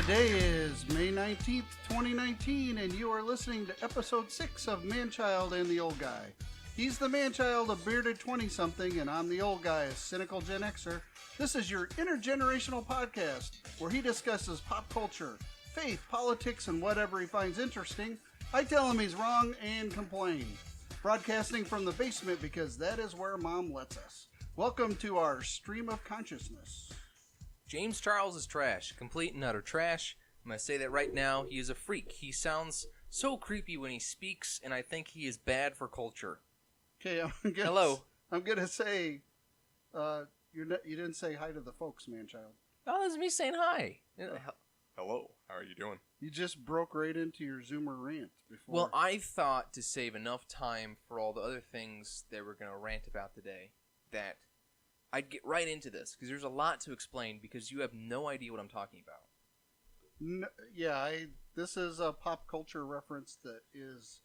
Today is May 19th, 2019, and you are listening to episode 6 of Manchild and the Old Guy. He's the Manchild, a bearded 20-something, and I'm the old guy, a cynical Gen Xer. This is your intergenerational podcast, where he discusses pop culture, faith, politics, and whatever he finds interesting. I tell him he's wrong and complain. Broadcasting from the basement because that is where Mom lets us. Welcome to our stream of consciousness. James Charles is trash. Complete and utter trash. I'm going to say that right now. He is a freak. He sounds so creepy when he speaks, and I think he is bad for culture. Okay, Hello. I'm going to say, you didn't say hi to the folks, Manchild. Oh, that's me saying hi. Hello, how are you doing? You just broke right into your Zoomer rant before. Well, I thought to save enough time for all the other things that we're going to rant about today that I'd get right into this, because there's a lot to explain, because you have no idea what I'm talking about. No, this is a pop culture reference that is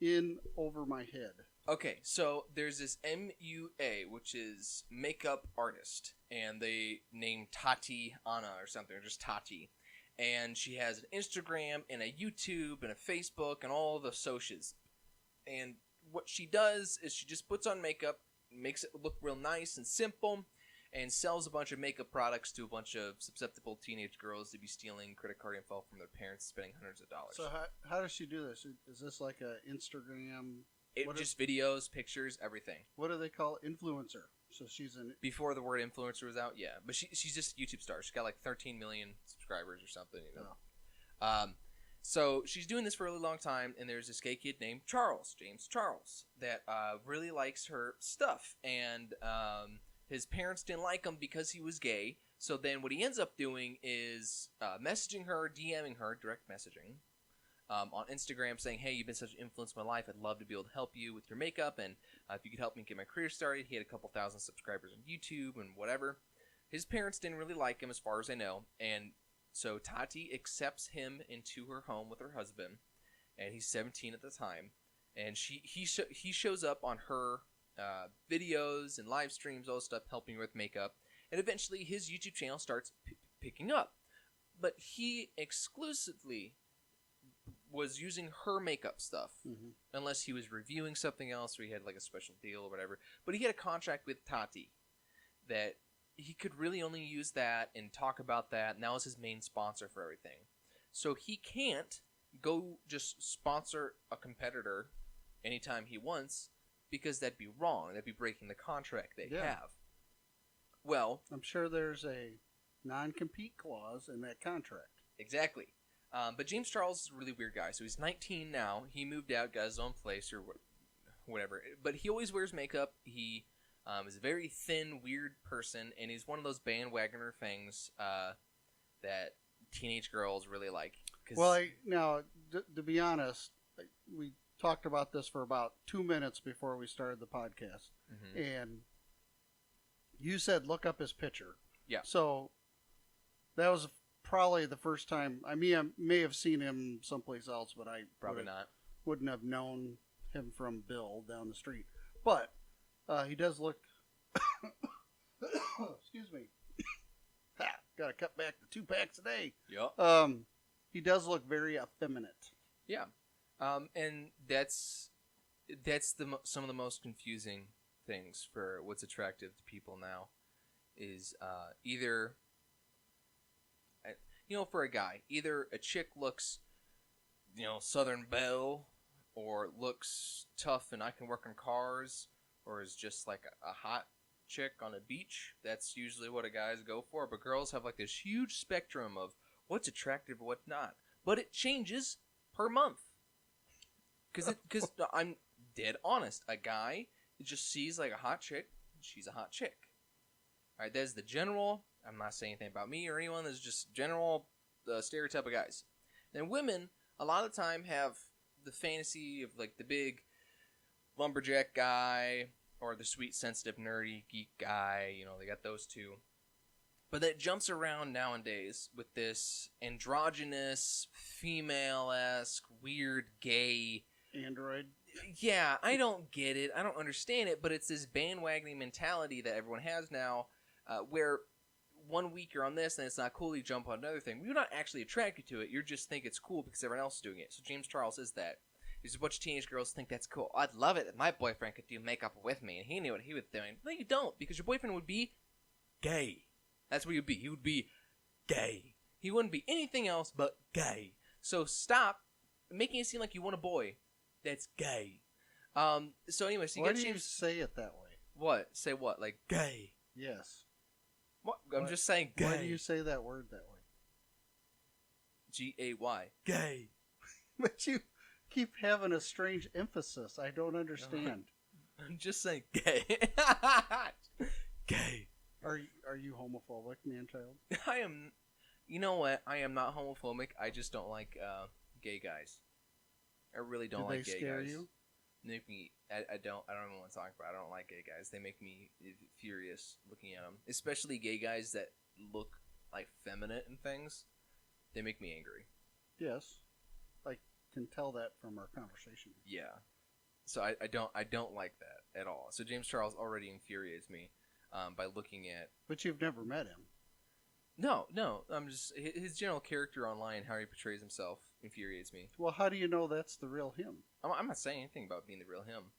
in over my head. Okay, so there's this MUA, which is makeup artist, and they named Tati Anna or something, or just Tati. And she has an Instagram and a YouTube and a Facebook and all the socials. And what she does is she just puts on makeup, makes it look real nice and simple, and sells a bunch of makeup products to a bunch of susceptible teenage girls to be stealing credit card info from their parents, spending hundreds of dollars. So how does she do this? Is this like a Instagram? Just videos, pictures, everything. What do they call influencer? So she's an... Before the word influencer was out, yeah. But she's just a YouTube star. She's got like 13 million subscribers or something, you know. Oh. So she's doing this for a really long time, and there's this gay kid named James Charles, that really likes her stuff. And his parents didn't like him because he was gay. So then what he ends up doing is messaging her, DMing her, direct messaging, on Instagram saying, hey, you've been such an influence in my life. I'd love to be able to help you with your makeup, and if you could help me get my career started. He had a couple thousand subscribers on YouTube and whatever. His parents didn't really like him, as far as I know, and so Tati accepts him into her home with her husband, and he's 17 at the time, and he shows up on her videos and live streams, all this stuff, helping her with makeup, and eventually his YouTube channel starts picking up. But he exclusively was using her makeup stuff, unless he was reviewing something else or he had like a special deal or whatever. But he had a contract with Tati that he could really only use that and talk about that, and that was his main sponsor for everything. So he can't go just sponsor a competitor anytime he wants, because that'd be wrong. That'd be breaking the contract they have. Well, I'm sure there's a non-compete clause in that contract. Exactly. But James Charles is a really weird guy. So he's 19 now. He moved out, got his own place or whatever. But he always wears makeup. He is a very thin, weird person, and he's one of those bandwagoner things that teenage girls really like. Well, to be honest, we talked about this for about 2 minutes before we started the podcast, and you said look up his picture. Yeah. So that was probably the first time. I mean, I may have seen him someplace else, but I wouldn't have known him from Bill down the street. But he does look. Excuse me. Got to cut back the 2 packs a day. Yep. He does look very effeminate. Yeah. And that's some of the most confusing things for what's attractive to people now is either. For a guy, either a chick looks, Southern Belle, or looks tough and I can work on cars, or is just like a hot chick on a beach. That's usually what a guys go for. But girls have like this huge spectrum of what's attractive and what's not. But it changes per month. Because I'm dead honest. A guy just sees like a hot chick, she's a hot chick. Alright, that's the general. I'm not saying anything about me or anyone. This is just general stereotype of guys. And women, a lot of the time, have the fantasy of like the big lumberjack guy or the sweet, sensitive, nerdy geek guy. They got those two. But that jumps around nowadays with this androgynous, female-esque, weird, gay... Android? Yeah, I don't get it. I don't understand it, but it's this bandwagoning mentality that everyone has now where 1 week you're on this and it's not cool, you jump on another thing. You're not actually attracted to it. You just think it's cool because everyone else is doing it. So James Charles is that. There's a bunch of teenage girls think that's cool. I'd love it if my boyfriend could do makeup with me and he knew what he was doing. No, you don't, because your boyfriend would be gay. That's what he would be. He would be gay. He wouldn't be anything else but gay. So stop making it seem like you want a boy that's gay. So anyway, so you Why get do you James... say it that way? What? Say what? Like gay? Yes. What? I'm just saying gay. Why do you say that word that way? G-A-Y. Gay. But you keep having a strange emphasis. I don't understand. I'm just saying gay. Gay. Are you homophobic, Manchild? I am. You know what? I am not homophobic. I just don't like gay guys. I really don't like gay guys. Do they scare you? Make me. I don't even want to talk about it. I don't like gay guys. They make me furious looking at them. Especially gay guys that look like feminine and things. They make me angry. Yes. I can tell that from our conversation. Yeah. So I don't like that at all. So James Charles already infuriates me by looking at. But you've never met him. No. I'm just his general character online, how he portrays himself, infuriates me. Well, how do you know that's the real him? I'm not saying anything about being the real him.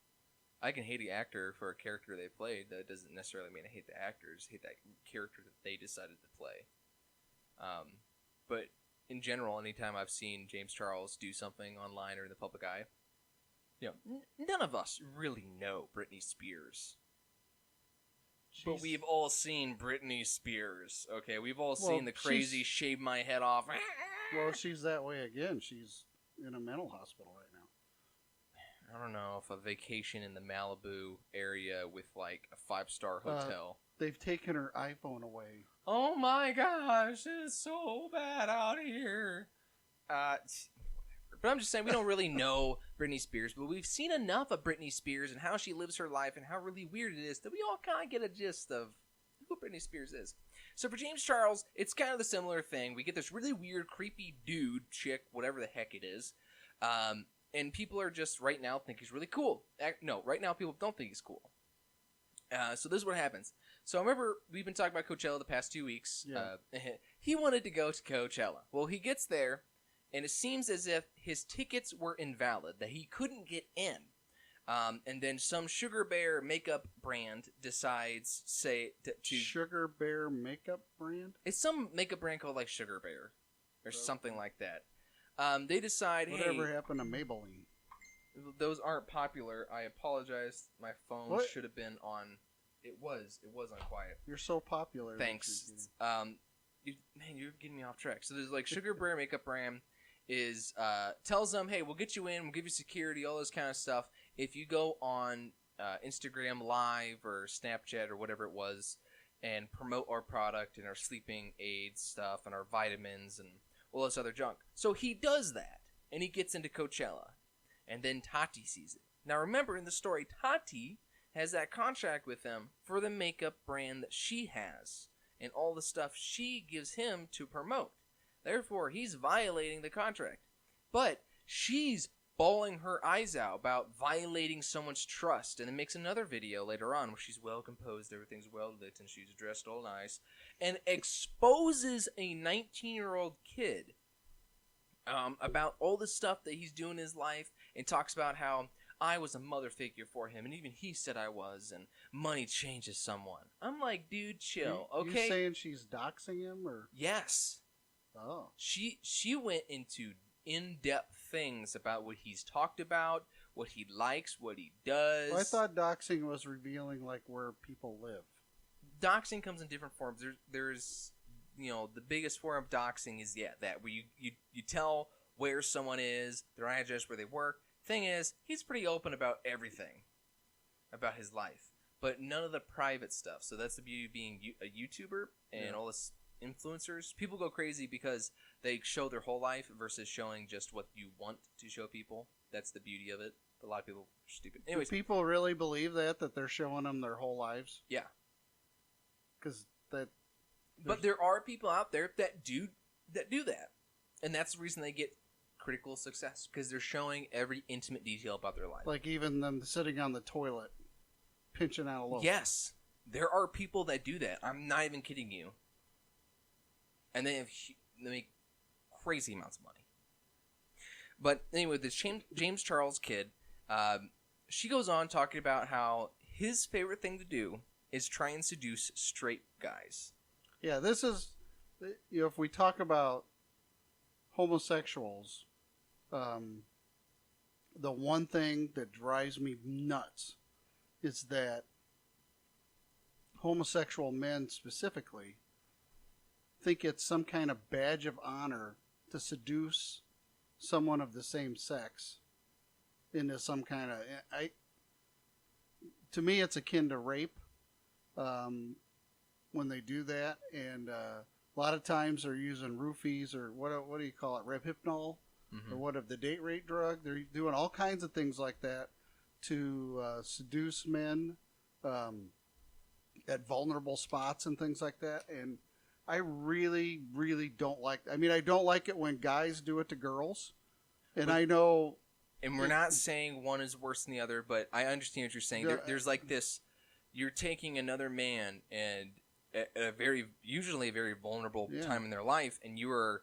I can hate the actor for a character they played. That doesn't necessarily mean I hate the actors. I hate that character that they decided to play. But in general, anytime I've seen James Charles do something online or in the public eye, none of us really know Britney Spears. But we've all seen Britney Spears, okay? We've all seen the crazy shave my head off. Well, she's that way again. She's in a mental hospital right now. I don't know if a vacation in the Malibu area with like a 5-star hotel. They've taken her iPhone away. Oh my gosh, it's so bad out here. But I'm just saying, we don't really know Britney Spears, but we've seen enough of Britney Spears and how she lives her life and how really weird it is that we all kind of get a gist of who Britney Spears is. So for James Charles, it's kind of the similar thing. We get this really weird, creepy dude, chick, whatever the heck it is, and people are just right now think he's really cool. No, right now people don't think he's cool. So this is what happens. So I remember we've been talking about Coachella the past 2 weeks. Yeah. He wanted to go to Coachella. Well, he gets there, and it seems as if his tickets were invalid, that he couldn't get in. And then some Sugar Bear makeup brand decides, to Sugar Bear makeup brand? It's some makeup brand called like Sugar Bear or something like that. They decide, Whatever happened to Maybelline? Those aren't popular. I apologize. My phone should have been on. It was on quiet. You're so popular. Thanks. You're getting me off track. So there's like Sugar Bear makeup brand is tells them, hey, we'll get you in, we'll give you security, all this kind of stuff. If you go on Instagram Live or Snapchat or whatever it was and promote our product and our sleeping aids stuff and our vitamins and all this other junk. So he does that, and he gets into Coachella. And then Tati sees it. Now remember, in the story, Tati has that contract with them for the makeup brand that she has and all the stuff she gives him to promote. Therefore, he's violating the contract. But she's bawling her eyes out about violating someone's trust, and then makes another video later on where she's well composed, everything's well lit, and she's dressed all nice, and exposes a 19-year-old kid about all the stuff that he's doing in his life, and talks about how I was a mother figure for him, and even he said I was, and money changes someone. I'm like, dude, chill, okay? You saying she's doxing him, or? Yes. Oh. She went into in-depth things about what he's talked about, what he likes, what he does. Well, I thought doxing was revealing like where people live. Doxing comes in different forms. There's the biggest form of doxing is that where you tell where someone is, their address, where they work. Thing is, he's pretty open about everything about his life, but none of the private stuff. So that's the beauty of being a YouTuber and all this influencers. People go crazy because they show their whole life versus showing just what you want to show people. That's the beauty of it. A lot of people are stupid. Anyways, do people really believe that they're showing them their whole lives? Yeah. But there are people out there that do that, and that's the reason they get critical success, because they're showing every intimate detail about their life. Like even them sitting on the toilet, pinching out a loaf. Yes, there are people that do that. I'm not even kidding you. and they make crazy amounts of money. But anyway, this James Charles kid, she goes on talking about how his favorite thing to do is try and seduce straight guys. Yeah, this is, if we talk about homosexuals, the one thing that drives me nuts is that homosexual men specifically think it's some kind of badge of honor to seduce someone of the same sex into some kind of... to me, it's akin to rape when they do that. And a lot of times they're using roofies or what do you call it? Rohypnol? Mm-hmm. Or what of the date rape drug? They're doing all kinds of things like that to seduce men at vulnerable spots and things like that. And I really, really don't like... I mean, I don't like it when guys do it to girls. And I know... And we're not saying one is worse than the other, but I understand what you're saying. There's like this... You're taking another man and at usually a very vulnerable time in their life, and you are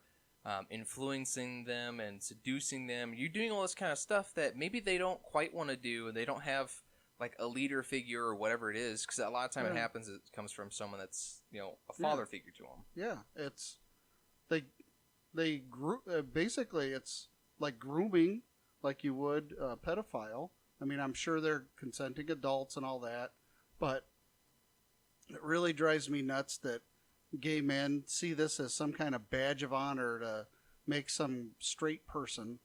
influencing them and seducing them. You're doing all this kind of stuff that maybe they don't quite want to do, and they don't have like a leader figure or whatever it is, because a lot of time it happens, it comes from someone that's, a father figure to them. Yeah, it's basically it's like grooming, like you would a pedophile. I mean, I'm sure they're consenting adults and all that, but it really drives me nuts that gay men see this as some kind of badge of honor to make some straight person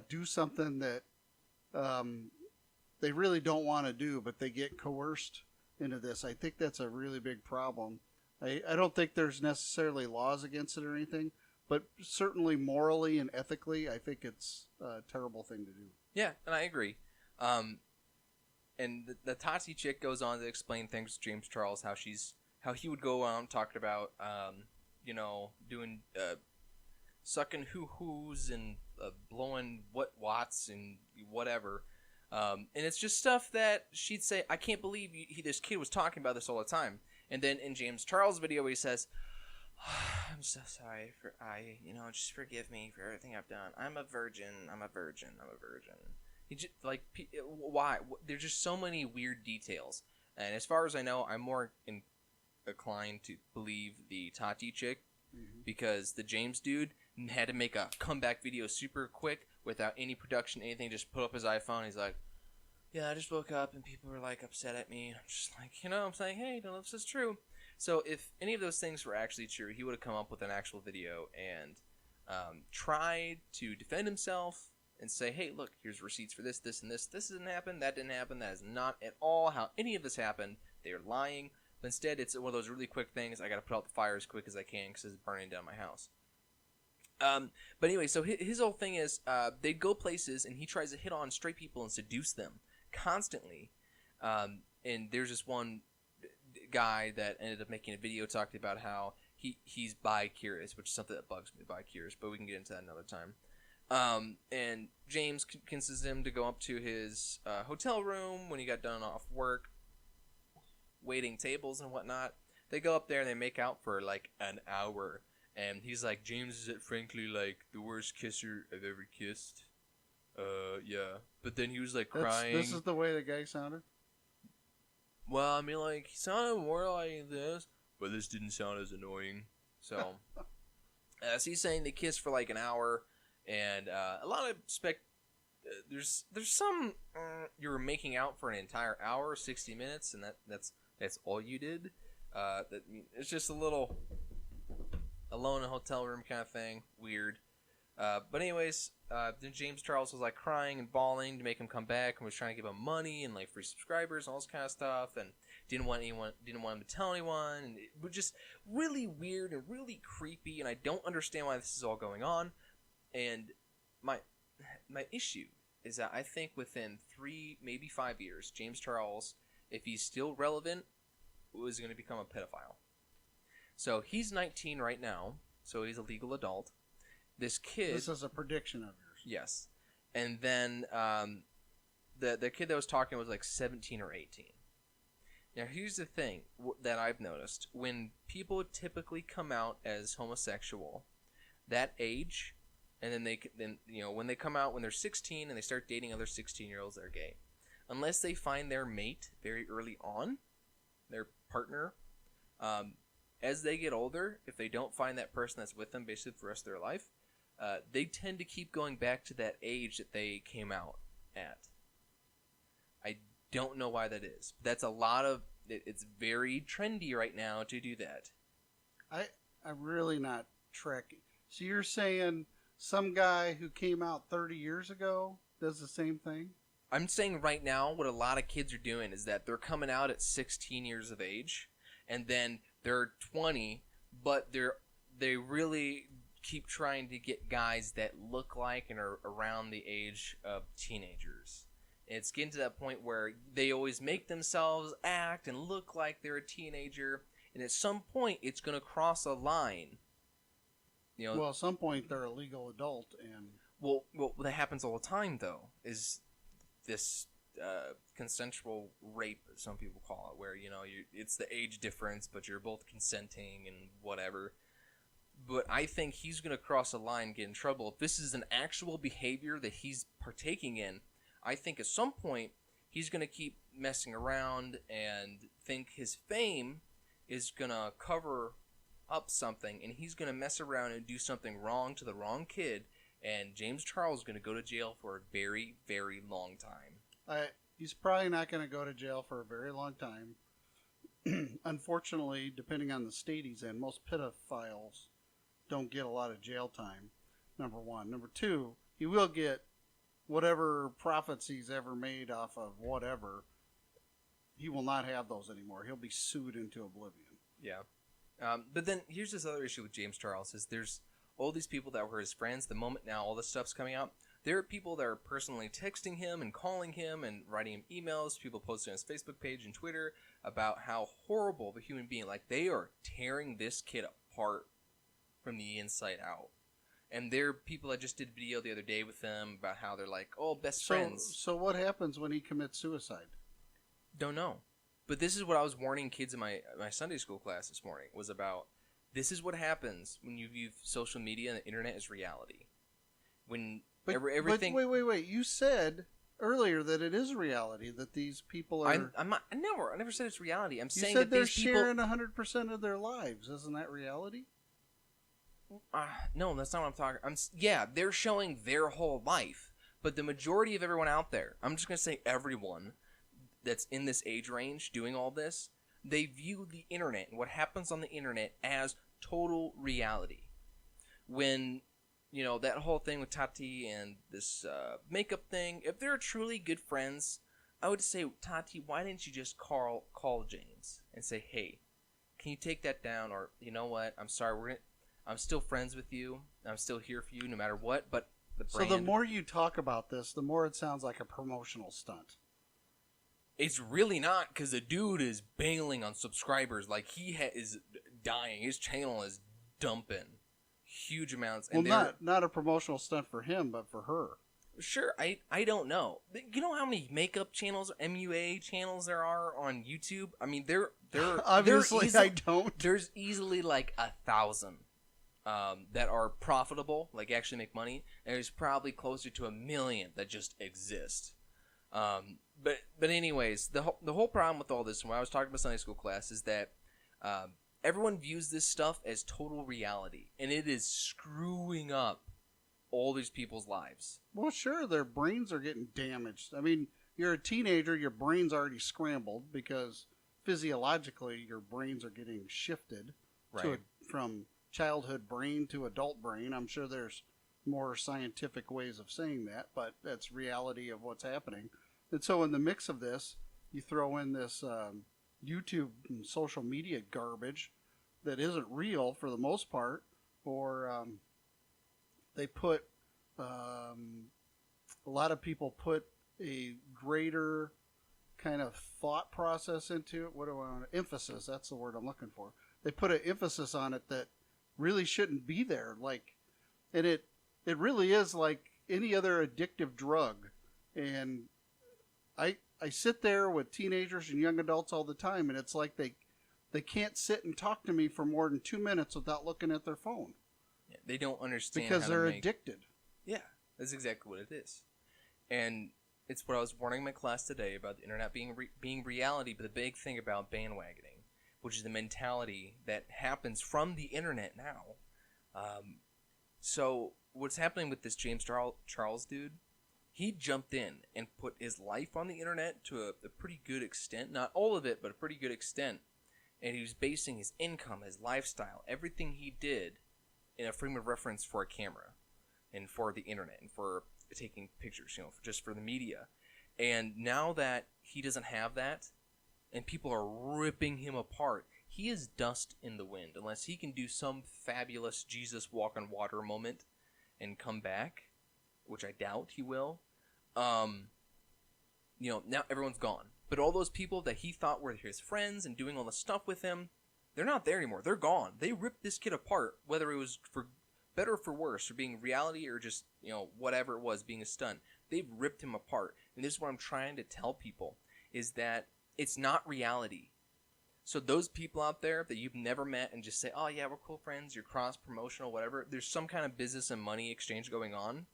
do something that they really don't want to do, but they get coerced into this. I think that's a really big problem. I don't think there's necessarily laws against it or anything, but certainly morally and ethically, I think it's a terrible thing to do. Yeah, and I agree. And the Tati chick goes on to explain things to James Charles, how he would go on talking about, doing sucking hoo-hoos and blowing watts and whatever. And it's just stuff that she'd say, I can't believe this kid was talking about this all the time. And then in James Charles' video, he says, I'm so sorry just forgive me for everything I've done. I'm a virgin. He just, why? There's just so many weird details. And as far as I know, I'm more inclined to believe the Tati chick, because the James dude had to make a comeback video super quick without any production, anything. Just put up his iPhone. He's like, yeah, I just woke up and people were like upset at me. I'm just like, I'm saying, hey, don't know if this is true. So if any of those things were actually true, he would have come up with an actual video and tried to defend himself and say, hey, look, here's receipts for this, this, and this. This didn't happen. That didn't happen. That is not at all how any of this happened. They're lying. But instead, it's one of those really quick things. I got to put out the fire as quick as I can because it's burning down my house. But anyway, so his whole thing is they'd go places and he tries to hit on straight people and seduce them constantly. And there's this one guy that ended up making a video talking about how he's bi-curious, which is something that bugs me, bi-curious, but we can get into that another time. And James convinces him to go up to his hotel room when he got done off work, waiting tables and whatnot. They go up there and they make out for like an hour. And he's like, James is frankly like the worst kisser I've ever kissed. Yeah. But then he was like crying. This is the way the guy sounded? Well, I mean, like, he sounded more like this, but this didn't sound as annoying. So, so he's saying they kissed for like an hour. And a lot of there's some you were making out for an entire hour, 60 minutes, and that's all you did. It's just a little alone in a hotel room kind of thing, weird. But anyways, then James Charles was like crying and bawling to make him come back, and was trying to give him money and like free subscribers and all this kind of stuff, and didn't want him to tell anyone, and it was just really weird and really creepy, and I don't understand why this is all going on. And my issue is that I think within 3, maybe 5 years, James Charles, if he's still relevant, is going to become a pedophile. So he's 19 right now, so he's a legal adult. This kid... This is a prediction of yours. Yes. And then the kid that was talking was like 17 or 18. Now, here's the thing that I've noticed. When people typically come out as homosexual, that age, and then when they come out when they're 16 and they start dating other 16-year-olds that are gay, unless they find their mate very early on, their partner, as they get older, if they don't find that person that's with them basically for the rest of their life, they tend to keep going back to that age that they came out at. I don't know why that is. That's a lot of... It's very trendy right now to do that. I'm really not tracking. So you're saying some guy who came out 30 years ago does the same thing? I'm saying right now what a lot of kids are doing is that they're coming out at 16 years of age, and then they're 20, but they really keep trying to get guys that look like and are around the age of teenagers. It's getting to that point where they always make themselves act and look like they're a teenager, and at some point it's going to cross a line. Well, at some point they're a legal adult, and well, that happens all the time, though. Is this consensual rape, as some people call it, where it's the age difference, but you're both consenting and whatever. But I think he's going to cross a line and get in trouble. If this is an actual behavior that he's partaking in, I think at some point he's going to keep messing around and think his fame is going to cover up something, and he's going to mess around and do something wrong to the wrong kid, and James Charles is going to go to jail for a very, very long time. He's probably not going to go to jail for a very long time. Unfortunately, depending on the state he's in, most pedophiles don't get a lot of jail time, number one. Number two, he will get whatever profits he's ever made off of whatever. He will not have those anymore. He'll be sued into oblivion. Yeah. But then here's this other issue with James Charles is there's all these people that were his friends. The moment now all this stuff's coming out, there are people that are personally texting him and calling him and writing him emails, people posting on his Facebook page and Twitter about how horrible of a human being. Like, they are tearing this kid apart from the inside out. And there are people that just did a video the other day with them about how they're like, oh, best friends. So what happens when he commits suicide? Don't know. But this is what I was warning kids in my Sunday school class this morning, was about this is what happens when you view social media and the internet as reality. When everything... But wait. You said earlier that it is reality, that these people are... I never said it's reality. I'm saying said that these people... sharing 100% of their lives. Isn't that reality? No, that's not what I'm talking... Yeah, they're showing their whole life. But the majority of everyone out there, I'm just going to say everyone that's in this age range doing all this, they view the internet and what happens on the internet as total reality. When, that whole thing with Tati and this makeup thing, if they're truly good friends, I would say, Tati, why didn't you just call James and say, hey, can you take that down? Or, you know what, I'm sorry, I'm still friends with you. I'm still here for you no matter what, but the brand... So the more you talk about this, the more it sounds like a promotional stunt. It's really not, because the dude is bailing on subscribers. Like, he is dying. His channel is dumping huge amounts. And not a promotional stunt for him, but for her. Sure, I don't know. You know how many makeup channels, MUA channels there are on YouTube? I mean, they're obviously I don't. There's easily like 1,000 that are profitable, like actually make money. And there's probably closer to 1 million that just exist. But anyways, the whole problem with all this, when I was talking about Sunday school class, is that everyone views this stuff as total reality, and it is screwing up all these people's lives. Well, sure, their brains are getting damaged. I mean, you're a teenager, your brain's already scrambled because physiologically your brains are getting shifted from childhood brain to adult brain. I'm sure there's more scientific ways of saying that, but that's reality of what's happening. And so in the mix of this, you throw in this YouTube and social media garbage that isn't real for the most part, or they put a lot of people put a greater kind of thought process into it. What do I want? Emphasis. That's the word I'm looking for. They put an emphasis on it that really shouldn't be there. And it really is like any other addictive drug. And I sit there with teenagers and young adults all the time, and it's like they can't sit and talk to me for more than 2 minutes without looking at their phone. Yeah, they don't understand because how they're to make... addicted. Yeah, that's exactly what it is. And it's what I was warning my class today about the internet being reality, but the big thing about bandwagoning, which is the mentality that happens from the internet now. So what's happening with this James Charles dude, he jumped in and put his life on the internet to a pretty good extent. Not all of it, but a pretty good extent. And he was basing his income, his lifestyle, everything he did in a frame of reference for a camera and for the internet and for taking pictures, just for the media. And now that he doesn't have that and people are ripping him apart, he is dust in the wind unless he can do some fabulous Jesus walk on water moment and come back, which I doubt he will. Now everyone's gone. But all those people that he thought were his friends and doing all the stuff with him, they're not there anymore. They're gone. They ripped this kid apart, whether it was for better or for worse, for being reality or just, whatever it was, being a stunt. They've ripped him apart. And this is what I'm trying to tell people, is that it's not reality. So those people out there that you've never met and just say, oh yeah, we're cool friends, you're cross-promotional, whatever, there's some kind of business and money exchange going on.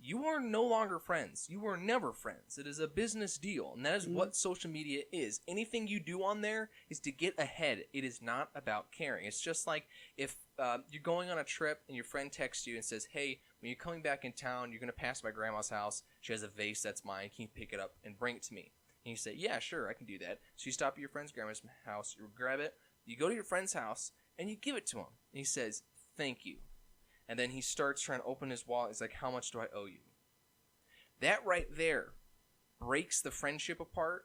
You are no longer friends. You were never friends. It is a business deal, and that is what social media is. Anything you do on there is to get ahead. It is not about caring. It's just like if you're going on a trip and your friend texts you and says, hey, when you're coming back in town, you're going to pass my grandma's house. She has a vase that's mine. Can you pick it up and bring it to me? And you say, yeah, sure, I can do that. So you stop at your friend's grandma's house, you grab it, you go to your friend's house, and you give it to him. And he says, thank you. And then he starts trying to open his wallet. He's like, how much do I owe you? That right there breaks the friendship apart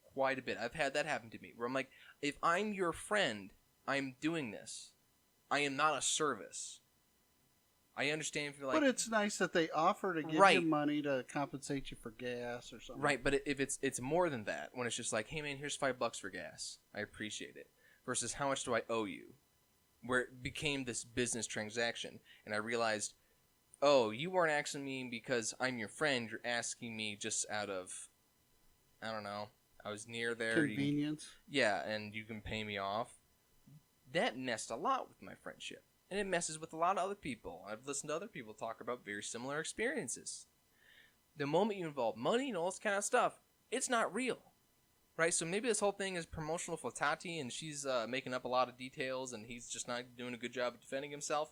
quite a bit. I've had that happen to me, where I'm like, if I'm your friend, I'm doing this. I am not a service. I understand if you're like... But it's nice that they offer to give you money to compensate you for gas or something. Right, but if it's more than that, when it's just like, hey man, here's $5 for gas. I appreciate it. Versus how much do I owe you? Where it became this business transaction, and I realized, oh, you weren't asking me because I'm your friend. You're asking me just out of, I don't know, I was near there. Convenience. And you can pay me off. That messed a lot with my friendship, and it messes with a lot of other people. I've listened to other people talk about very similar experiences. The moment you involve money and all this kind of stuff, it's not real. Right, so maybe this whole thing is promotional for Tati, and she's making up a lot of details, and he's just not doing a good job of defending himself.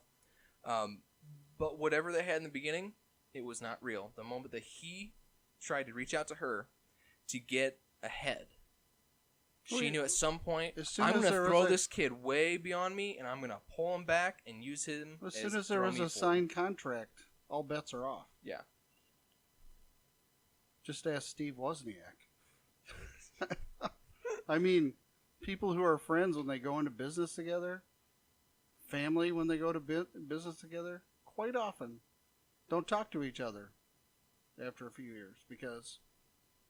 But whatever they had in the beginning, it was not real. The moment that he tried to reach out to her to get ahead, she knew at some point, I'm going to throw this kid way beyond me, and I'm going to pull him back and use him as soon as there was a signed contract, all bets are off. Yeah. Just ask Steve Wozniak. I mean, people who are friends when they go into business together, family when they go to business together, quite often don't talk to each other after a few years because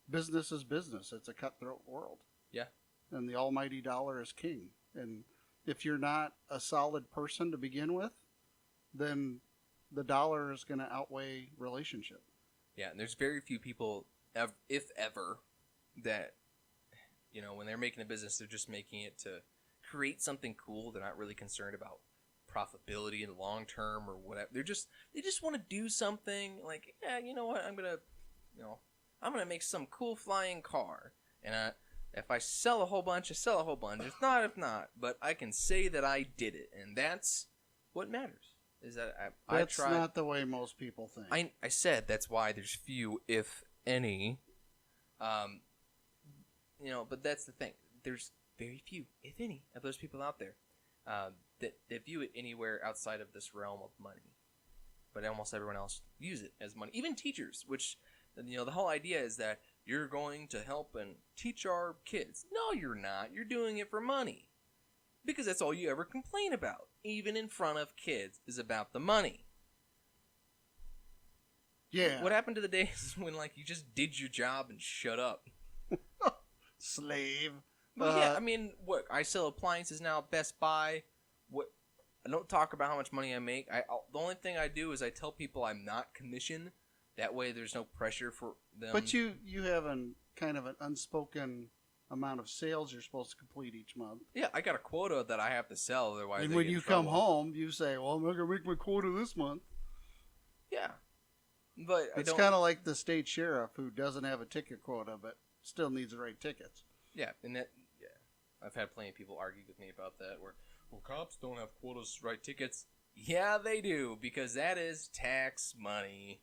business is business. It's a cutthroat world. Yeah. And the almighty dollar is king. And if you're not a solid person to begin with, then the dollar is going to outweigh relationship. Yeah, and there's very few people, if ever, that... when they're making a business, they're just making it to create something cool. They're not really concerned about profitability in the long term or whatever. They just want to do something like, yeah, you know what? I'm gonna make some cool flying car, and if I sell a whole bunch, I sell a whole bunch. If not, but I can say that I did it, and that's what matters. Is that that's not the way most people think. I said that's why there's few, if any. But that's the thing. There's very few, if any, of those people out there that view it anywhere outside of this realm of money. But almost everyone else views it as money. Even teachers, which, the whole idea is that you're going to help and teach our kids. No, you're not. You're doing it for money. Because that's all you ever complain about, even in front of kids, is about the money. Yeah. What happened to the days when, you just did your job and shut up? Slave. Well, yeah, I mean, what, I sell appliances now at Best Buy. What, I don't talk about how much money I make. The only thing I do is I tell people I'm not commission, That way, there's no pressure for them. But you have kind of an unspoken amount of sales you're supposed to complete each month. Yeah, I got a quota that I have to sell, otherwise And they when get in you come trouble. home, you say, well, I'm not going to make my quota this month. Yeah. But It's kind of like the state sheriff who doesn't have a ticket quota but still needs to write tickets. Yeah, I've had plenty of people argue with me about that, where, well, cops don't have quotas to write tickets. Yeah, they do, because that is tax money.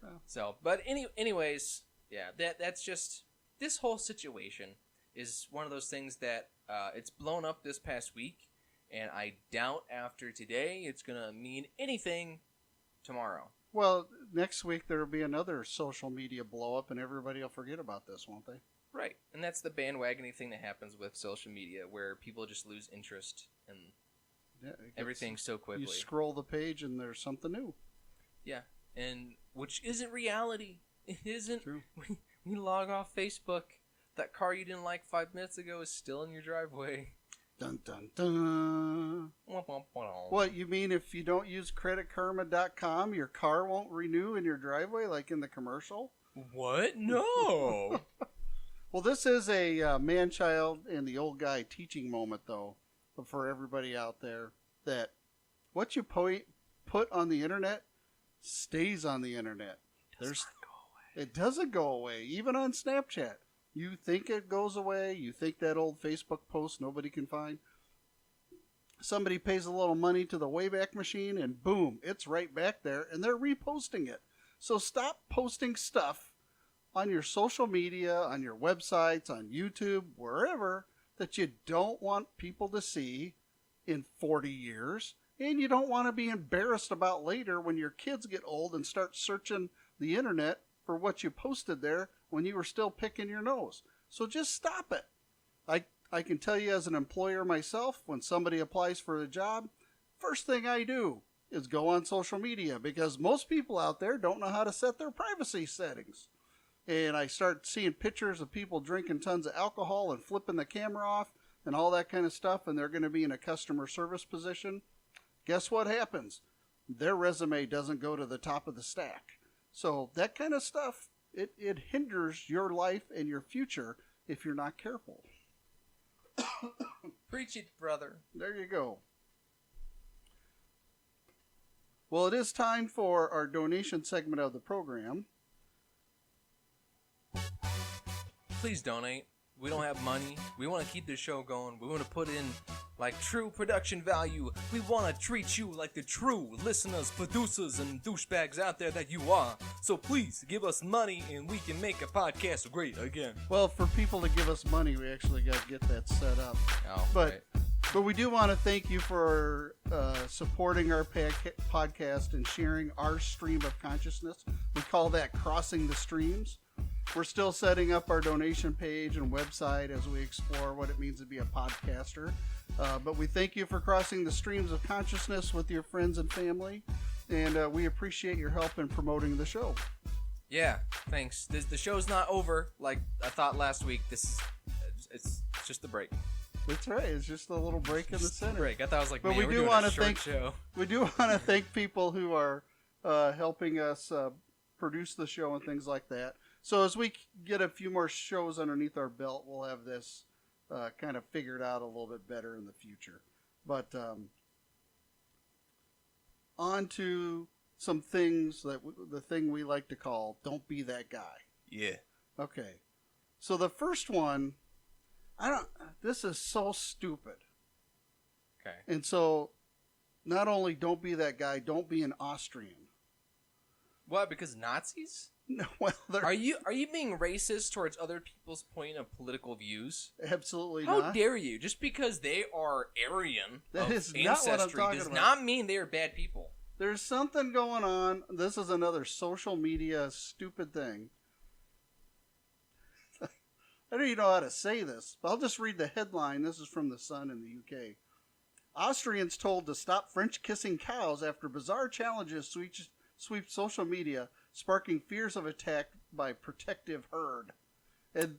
Oh. So, but anyways, yeah, that's just, this whole situation is one of those things that it's blown up this past week, and I doubt after today it's going to mean anything tomorrow. Well, next week there will be another social media blow up and everybody will forget about this, won't they? Right, and that's the bandwagoning thing that happens with social media, where people just lose interest in everything so quickly. You scroll the page and there's something new. Yeah, and which isn't reality. It isn't. True. When you log off Facebook, that car you didn't like 5 minutes ago is still in your driveway. Dun, dun, dun. What, you mean if you don't use creditkarma.com, your car won't renew in your driveway like in the commercial? What? No. Well, this is a man-child and the old guy teaching moment, though, for everybody out there, that what you put on the internet stays on the internet. It doesn't go away, even on Snapchat. You think it goes away, you think that old Facebook post nobody can find. Somebody pays a little money to the Wayback Machine, and boom, it's right back there, and they're reposting it. So stop posting stuff on your social media, on your websites, on YouTube, wherever, that you don't want people to see in 40 years, and you don't want to be embarrassed about later when your kids get old and start searching the internet for what you posted there when you were still picking your nose. So just stop it. I can tell you as an employer myself, when somebody applies for a job, first thing I do is go on social media, because most people out there don't know how to set their privacy settings. And I start seeing pictures of people drinking tons of alcohol and flipping the camera off and all that kind of stuff, and they're going to be in a customer service position. Guess what happens? Their resume doesn't go to the top of the stack. So that kind of stuff, it hinders your life and your future if you're not careful. Preach it, brother. There you go. Well, it is time for our donation segment of the program. Please donate. We don't have money. We want to keep this show going. We want to put in like true production value. We want to treat you like the true listeners, producers, and douchebags out there that you are. So please give us money and we can make a podcast great again. Well, for people to give us money, we actually got to get that set up. Oh, But right. we do want to thank you for supporting our podcast and sharing our stream of consciousness. We call that Crossing the Streams. We're still setting up our donation page and website as we explore what it means to be a podcaster. But we thank you for crossing the streams of consciousness with your friends and family. And we appreciate your help in promoting the show. Yeah, thanks. The show's not over like I thought last week. It's just a break. That's right. It's just a little break in the center. Break. I thought I was like, But man, we we're do doing want a to short thank show. We do want to thank people who are helping us produce the show and things like that. So as we get a few more shows underneath our belt, we'll have this kind of figured out a little bit better in the future. But on to some things that the thing we like to call "Don't Be That Guy." Yeah. Okay. So the first one, this is so stupid. Okay. And so, not only don't be that guy, don't be an Austrian. What? Because Nazis? No, well, they're Are you being racist towards other people's point of political views? absolutely How not. dare you? Just because they are Aryan That of is not what I'm ancestry talking does about. not mean they are bad people. There's something going on. This is another social media stupid thing. I don't even know how to say this, but I'll just read the headline. This is from The Sun in the UK. Austrians told to stop French kissing cows after bizarre challenges sweep social media, sparking fears of attack by protective herd. And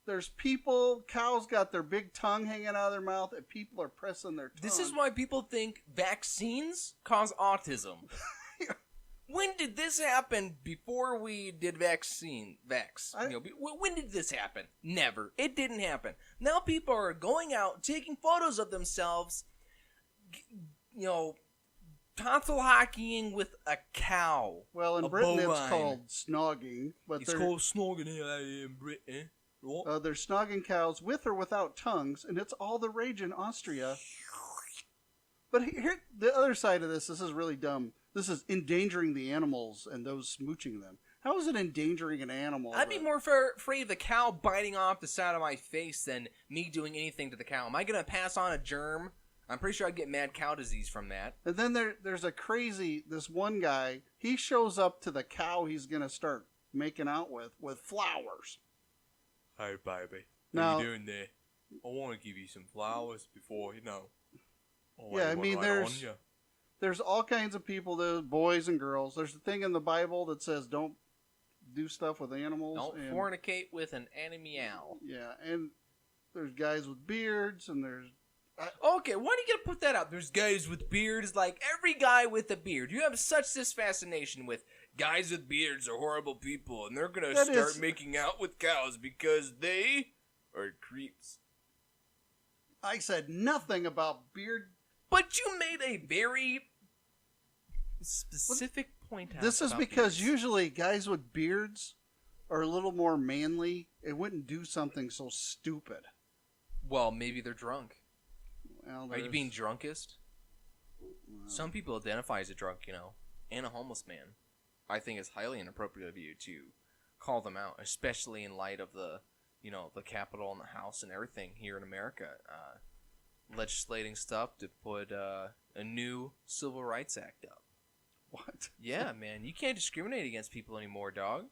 there's people, cows got their big tongue hanging out of their mouth, and people are pressing their tongue. This is why people think vaccines cause autism. When did this happen before we did vax? When did this happen? Never. It didn't happen. Now people are going out, taking photos of themselves, tonsil hockeying with a cow. Well, in Britain it's called snogging. But it's called snogging in Britain. They're snogging cows with or without tongues, and it's all the rage in Austria. But here, the other side of this is really dumb. This is endangering the animals and those smooching them. How is it endangering an animal? I'd be more afraid of the cow biting off the side of my face than me doing anything to the cow. Am I going to pass on a germ? I'm pretty sure I'd get mad cow disease from that. And then there's this one guy, he shows up to the cow he's going to start making out with flowers. Hey, baby. Now, what are you doing there? I want to give you some flowers before, Yeah, I mean, there's all kinds of people, there's boys and girls. There's a thing in the Bible that says don't do stuff with animals. Don't fornicate with an animal. Yeah, and there's guys with beards, and there's... Okay, why do you gotta put that out? There's guys with beards, like every guy with a beard. You have such this fascination with guys with beards are horrible people, and they're gonna start making out with cows because they are creeps. I said nothing about beard. But you made a very specific point out. This is because usually guys with beards are a little more manly. It wouldn't do something so stupid. Well, maybe they're drunk. Well, are you being drunkest? Some people identify as a drunk, and a homeless man. I think it's highly inappropriate of you to call them out, especially in light of the Capitol and the House and everything here in America. Legislating stuff to put a new Civil Rights Act up. What? Yeah, man. You can't discriminate against people anymore, dog.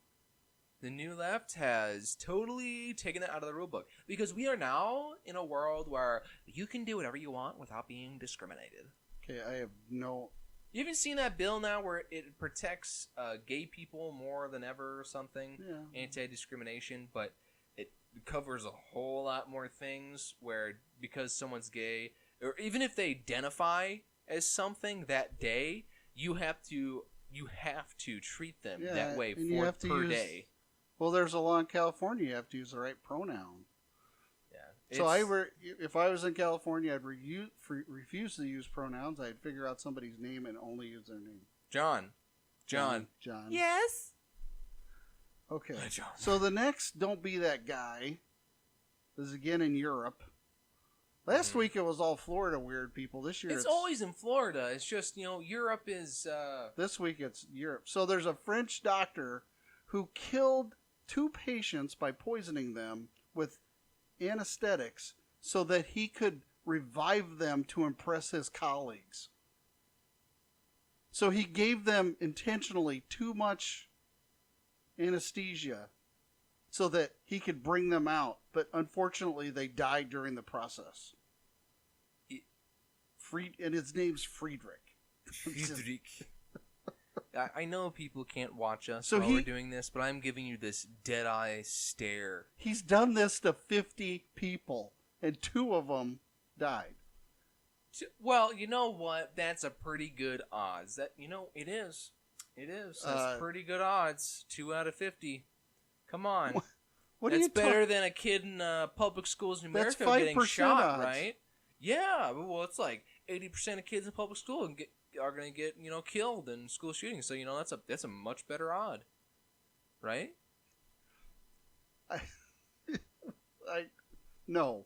The New Left has totally taken it out of the rule book. Because we are now in a world where you can do whatever you want without being discriminated. Okay, I have no... You haven't seen that bill now where it protects gay people more than ever or something? Yeah. Anti-discrimination, but it covers a whole lot more things where because someone's gay, or even if they identify as something that day, you have to treat them that way per day. Well, there's a law in California you have to use the right pronoun. Yeah. So if I was in California, I'd refuse to use pronouns. I'd figure out somebody's name and only use their name. John. Yes? Okay. Hi, John. So the next Don't Be That Guy is again in Europe. Last week it was all Florida weird people. This year it's always in Florida. It's just, Europe is... This week it's Europe. So there's a French doctor who killed 2 patients by poisoning them with anesthetics so that he could revive them to impress his colleagues. So he gave them intentionally too much anesthesia so that he could bring them out, but unfortunately they died during the process. And his name's Friedrich. I know people can't watch us while we're doing this, but I'm giving you this dead-eye stare. He's done this to 50 people, and 2 of them died. Well, you know what? That's a pretty good odds. It is. It is. That's pretty good odds. 2 out of 50. Come on. That's better than a kid in public schools in America getting shot, odds. Right? Yeah. Well, it's like 80% of kids in public school are going to get killed in school shootings. So that's a much better odd, right? No.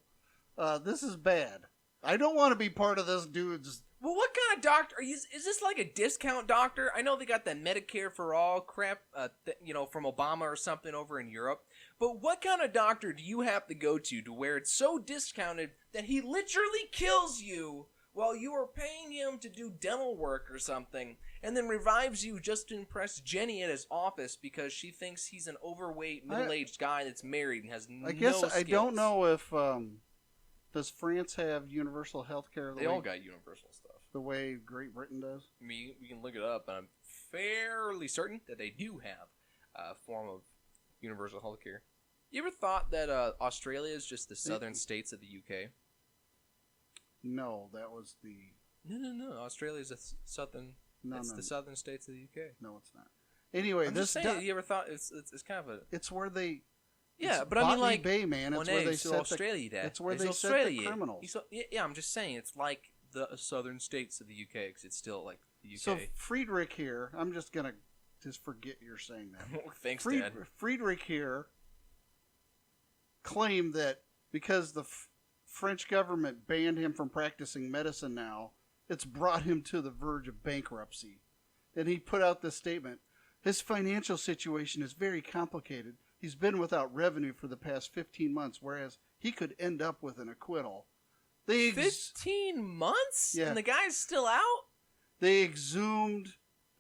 This is bad. I don't want to be part of this dude's... Well, what kind of doctor are you? Is this like a discount doctor? I know they got the Medicare for all crap, from Obama or something over in Europe. But what kind of doctor do you have to go to where it's so discounted that he literally kills you while you are paying him to do dental work or something, and then revives you just to impress Jenny at his office because she thinks he's an overweight, middle-aged guy that's married and has no skills. I don't know if... does France have universal health care? They all got universal stuff. The way Great Britain does? We can look it up, and I'm fairly certain that they do have a form of universal health care. You ever thought that Australia is just the southern states of the UK? No, that was the... No. Australia is a southern It's the southern states of the UK. No, it's not. Anyway, I'm just saying, you ever thought it's kind of a... It's where they... Yeah, but I mean, like... Bay, man. It's where they set Australia, Dad. It's where they set the criminals. Yeah, I'm just saying, it's like the southern states of the UK, because it's still like the UK. So Friedrich here, I'm just going to just forget you're saying that. Thanks, Dad. Friedrich here claimed that because the French government banned him from practicing medicine now, it's brought him to the verge of bankruptcy. And he put out this statement, his financial situation is very complicated. He's been without revenue for the past 15 months, whereas he could end up with an acquittal. 15 months? Yeah. And the guy's still out? They exhumed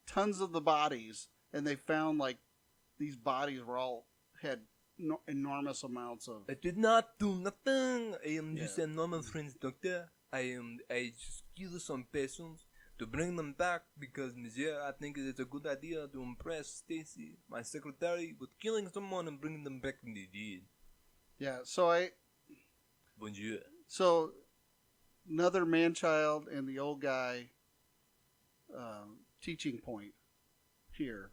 tons of the bodies, and they found, like, these bodies were all had enormous amounts of... I did not do nothing. I am just a normal French doctor. I just give some patients to bring them back because, monsieur, I think it's a good idea to impress Stacy, my secretary, with killing someone and bringing them back from the dead. Yeah, so Bonjour. So, another man-child and the old guy teaching point here.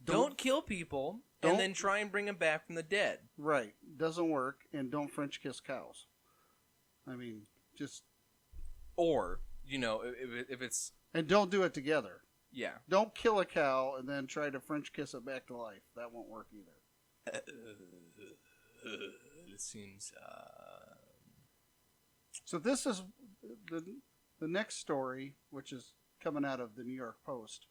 Don't kill people and then try and bring them back from the dead. Right. Doesn't work, and don't French kiss cows. I mean, just... Or, you know, if it's... And don't do it together. Yeah. Don't kill a cow and then try to French kiss it back to life. That won't work either. It seems... So this is the next story, which is coming out of the New York Post,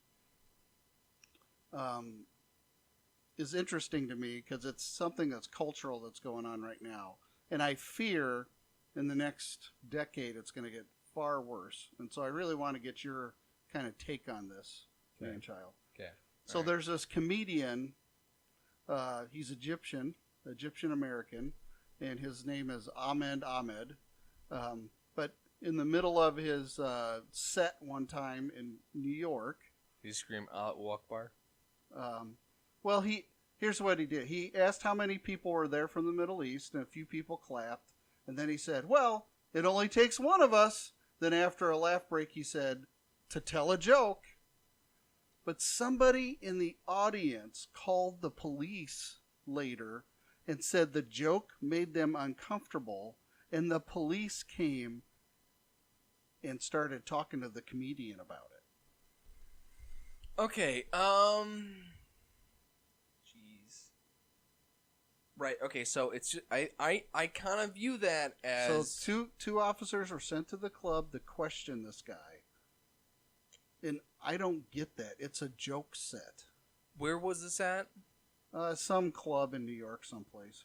is interesting to me because it's something that's cultural that's going on right now. And I fear in the next decade it's going to get far worse. And so I really want to get your kind of take on this, Manchild. Okay. So there's this comedian, he's Egyptian-American, and his name is Ahmed. But in the middle of his set one time in New York... Did he scream, Allah Akbar? Well, here's what he did. He asked how many people were there from the Middle East, and a few people clapped. And then he said, well, it only takes one of us. Then after a laugh break, he said, to tell a joke. But somebody in the audience called the police later and said the joke made them uncomfortable, and the police came and started talking to the comedian about it. Okay, jeez. Right, okay, so it's just, I kind of view that as... So two officers were sent to the club to question this guy. And I don't get that. It's a joke set. Where was this at? Some club in New York someplace.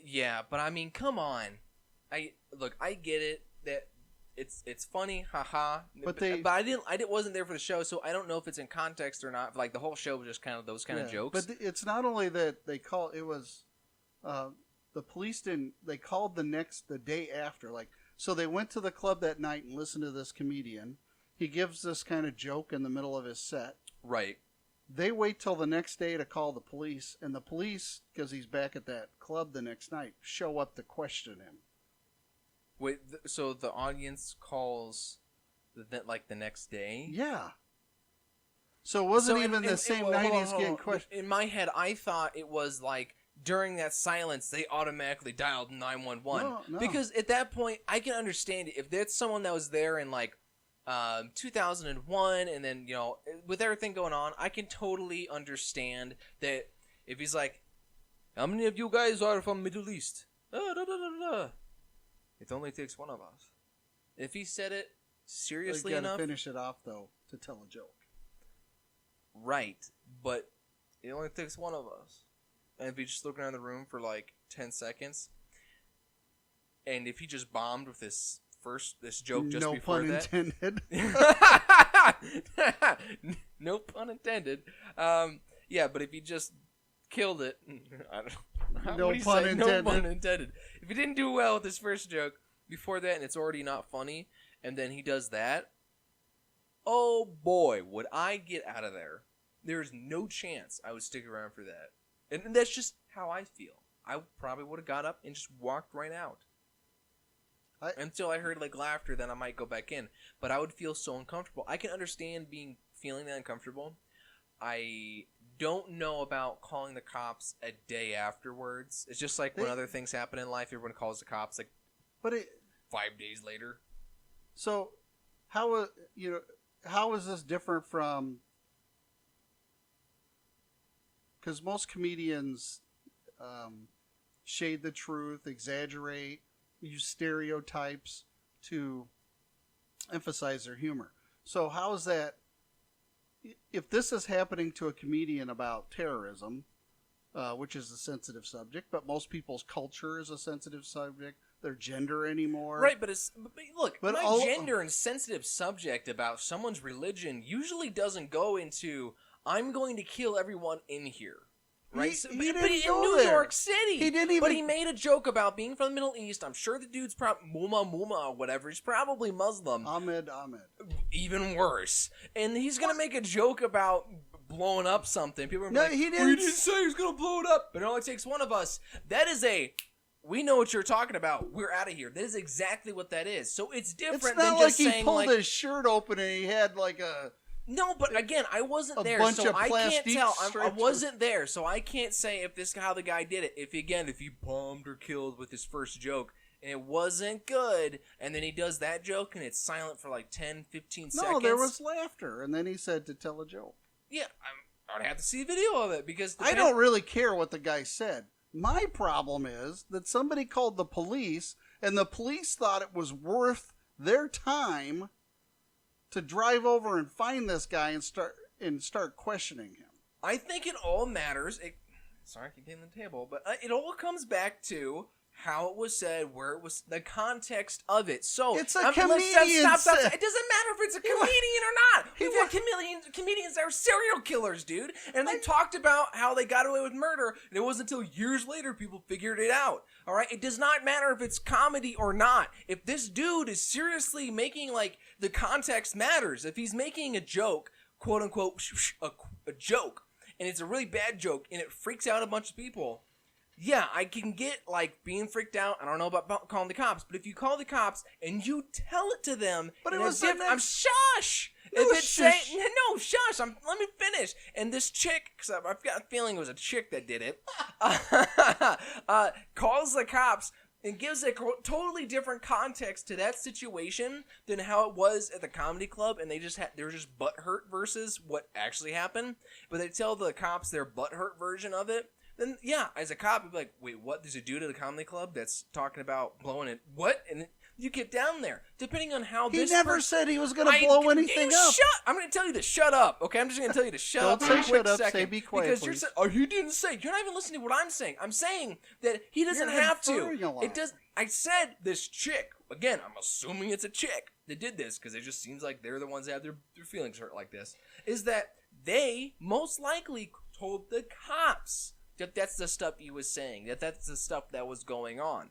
Yeah, but I mean, come on. I get it that it's funny, haha. But I wasn't there for the show, so I don't know if it's in context or not. Like the whole show was just kind of those kind of jokes. But it's not only that they call it was the police didn't. They called the day after. Like so, they went to the club that night and listened to this comedian. He gives this kind of joke in the middle of his set. Right. They wait till the next day to call the police, and the police, because he's back at that club the next night, show up to question him. Wait, so the audience calls the next day? Yeah. So it wasn't even the same night he's getting questioned. In my head, I thought it was like during that silence, they automatically dialed 911. No. Because at that point, I can understand it. If that's someone that was there in 2001, and then, you know, with everything going on, I can totally understand that if he's like, how many of you guys are from Middle East? It only takes one of us. If he said it seriously enough... You gotta finish it off, though, to tell a joke. Right, but it only takes one of us. And if he just looked around the room for 10 seconds, and if he just bombed with this joke just before that... No pun intended. No pun intended. Yeah, but if he just killed it... I don't know. No pun intended. No pun intended. If he didn't do well with his first joke before that, and it's already not funny, and then he does that, oh boy, would I get out of there. There's no chance I would stick around for that. And that's just how I feel. I probably would have got up and just walked right out. Until I heard laughter, then I might go back in. But I would feel so uncomfortable. I can understand feeling that uncomfortable. I don't know about calling the cops a day afterwards. It's just like when other things happen in life, everyone calls the cops like 5 days later. So how is this different from, because most comedians shade the truth, exaggerate, use stereotypes to emphasize their humor. So how is that, if this is happening to a comedian about terrorism, which is a sensitive subject, but most people's culture is a sensitive subject, their gender anymore. Right, but gender and sensitive subject about someone's religion usually doesn't go into, I'm going to kill everyone in here. Right? He But didn't in go New there. York City. He didn't even. But he made a joke about being from the Middle East. I'm sure the dude's probably Muma or whatever. He's probably Muslim. Ahmed. Even worse. And he's going to make a joke about blowing up something. People are No, like, he didn't. we didn't say he was going to blow it up. But it only takes one of us. That is we know what you're talking about. We're out of here. That is exactly what that is. So it's different It's than not like just he saying pulled his shirt open and he had like a... No, but again, I wasn't there, bunch so of I can't plastic tell. I strips. wasn't there, so I can't say if this how the guy did it. If he bombed or killed with his first joke, and it wasn't good, and then he does that joke, and it's silent for like 10, 15 seconds. No, there was laughter, and then he said to tell a joke. Yeah, I'd have to see a video of it, because... I don't really care what the guy said. My problem is that somebody called the police, and the police thought it was worth their time to drive over and find this guy and start questioning him. I think it all matters. Sorry, I keep hitting the table, but it all comes back to how it was said, where it was, the context of it. So it's a comedian. Stop. It doesn't matter if it's a comedian or not. We've got comedians that are serial killers, dude. And they talked about how they got away with murder, and it wasn't until years later people figured it out. All right? It does not matter if it's comedy or not. If this dude is seriously making, like, the context matters. If he's making a joke, quote unquote, a joke, and it's a really bad joke, and it freaks out a bunch of people, yeah, I can get, like, being freaked out. I don't know about calling the cops, but if you call the cops and you tell it to them, but it was I'm shush. If it's saying no, shush. Let me finish. And this chick, because I've got a feeling it was a chick that did it, calls the cops and gives a totally different context to that situation than how it was at the comedy club, and they were just butthurt versus what actually happened. But they tell the cops their butthurt version of it. Then, yeah, as a cop, you'd be like, wait, what? There's a dude at a comedy club that's talking about blowing it. What? And you get down there. Depending on how he never said he was going to blow anything up. I'm going to tell you to shut up, okay? I'm just going to tell you to shut up. Don't say shut up, second, say be quiet, because please. he didn't say. You're not even listening to what I'm saying. I'm saying that he doesn't have to. It does. I said this chick, again, I'm assuming it's a chick that did this, because it just seems like they're the ones that have their feelings hurt like this, is that they most likely told the cops that's the stuff he was saying, that's the stuff that was going on.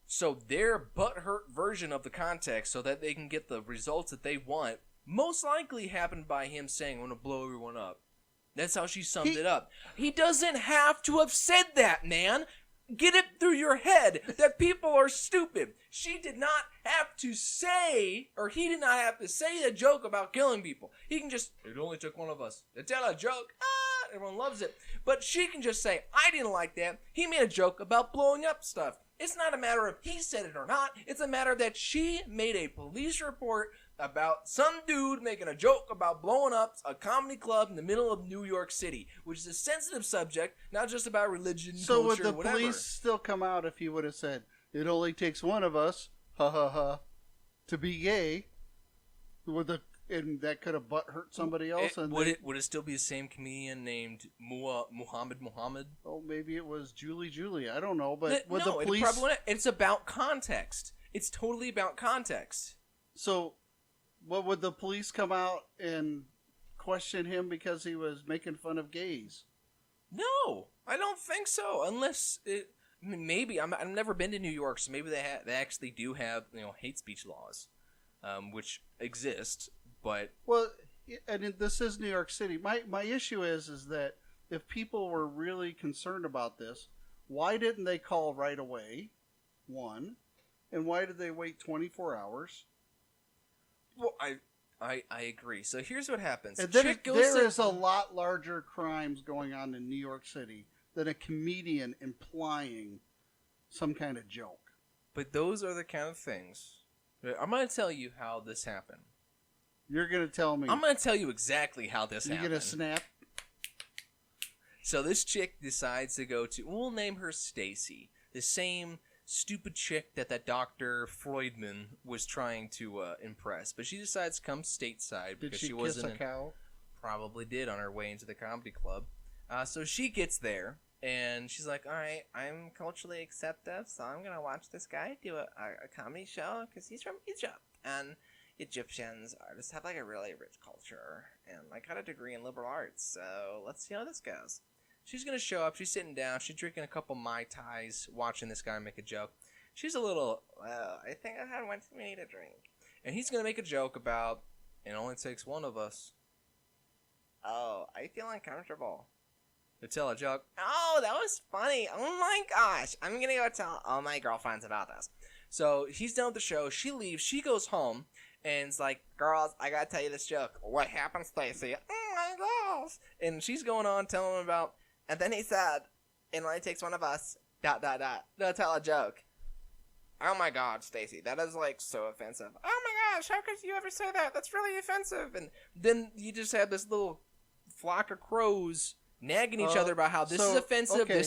So their butthurt version of the context, so that they can get the results that they want, most likely happened by him saying, I want to blow everyone up. That's how she summed it up. He doesn't have to have said that, man. Get it through your head that people are stupid. She did not have to say, or he did not have to say the joke about killing people. He can just, it only took one of us to tell a joke. Everyone loves it. But she can just say, I didn't like that. He made a joke about blowing up stuff. It's not a matter of he said it or not. It's a matter that she made a police report about some dude making a joke about blowing up a comedy club in the middle of New York City, which is a sensitive subject, not just about religion, so culture, would the whatever. police still come out if he would have said, it only takes one of us, ha ha ha, to be gay? And that could have hurt somebody else. Would it still be the same comedian named Muhammad? Oh, maybe it was Julie. I don't know, but No, the police? it probably wouldn't. It's about context. It's totally about context. So, what would the police come out and question him because he was making fun of gays? No, I don't think so. Unless maybe I've never been to New York, so maybe they actually do have hate speech laws, which exist. But and this is New York City. My issue is that if people were really concerned about this, why didn't they call right away? One, and why did they wait 24 hours? Well, I agree. So here's what happens. And then there is a lot larger crimes going on in New York City than a comedian implying some kind of joke. But those are the kind of things. I'm going to tell you how this happened. You're going to tell me. I'm going to tell you exactly how this happened. You going to snap? So this chick decides to go to, we'll name her Stacy, the same stupid chick that Dr. Freudman was trying to impress. But she decides to come stateside because she wasn't. Did she kiss a cow? Probably did on her way into the comedy club. So she gets there, and she's like, all right, I'm culturally accepted, so I'm going to watch this guy do a comedy show because he's from Egypt. And Egyptians just have like a really rich culture, and I got a degree in liberal arts, so let's see how this goes. She's going to show up. She's sitting down. She's drinking a couple Mai Tais, watching this guy make a joke. She's a little, well, I think I had one too many to drink. And he's going to make a joke about, it only takes one of us. Oh, I feel uncomfortable. To tell a joke. Oh, that was funny. Oh my gosh. I'm going to go tell all my girlfriends about this. So he's done with the show. She leaves. She goes home. And it's like, girls, I got to tell you this joke. What happened, Stacy? Oh my gosh. And she's going on telling him about... And then he said, it only takes one of us, ... to tell a joke. Oh my god, Stacy, that is like so offensive. Oh my gosh, how could you ever say that? That's really offensive. And then you just have this little flock of crows nagging each other about how this is offensive. Okay.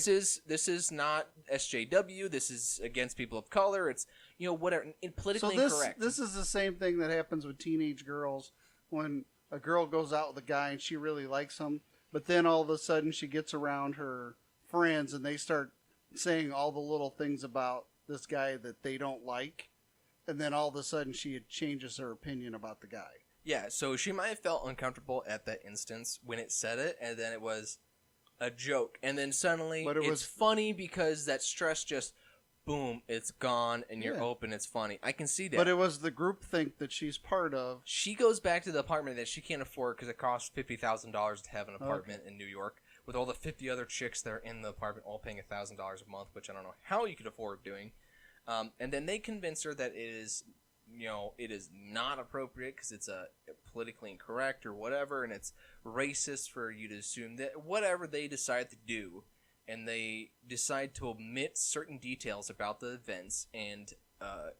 This is not SJW. This is against people of color. It's, whatever, politically incorrect. This is the same thing that happens with teenage girls when a girl goes out with a guy and she really likes him. But then all of a sudden she gets around her friends and they start saying all the little things about this guy that they don't like. And then all of a sudden she changes her opinion about the guy. Yeah, so she might have felt uncomfortable at that instance when it said it, and then it was a joke. And then suddenly it's funny because that stress just, boom, it's gone, and you're open, it's funny. I can see that. But it was the groupthink that she's part of. She goes back to the apartment that she can't afford because it costs $50,000 to have an apartment in New York, with all the 50 other chicks that are in the apartment all paying $1,000 a month, which I don't know how you could afford doing. And then they convince her that it is not appropriate because it's politically incorrect or whatever, and it's racist for you to assume that whatever they decide to do. And they decide to omit certain details about the events and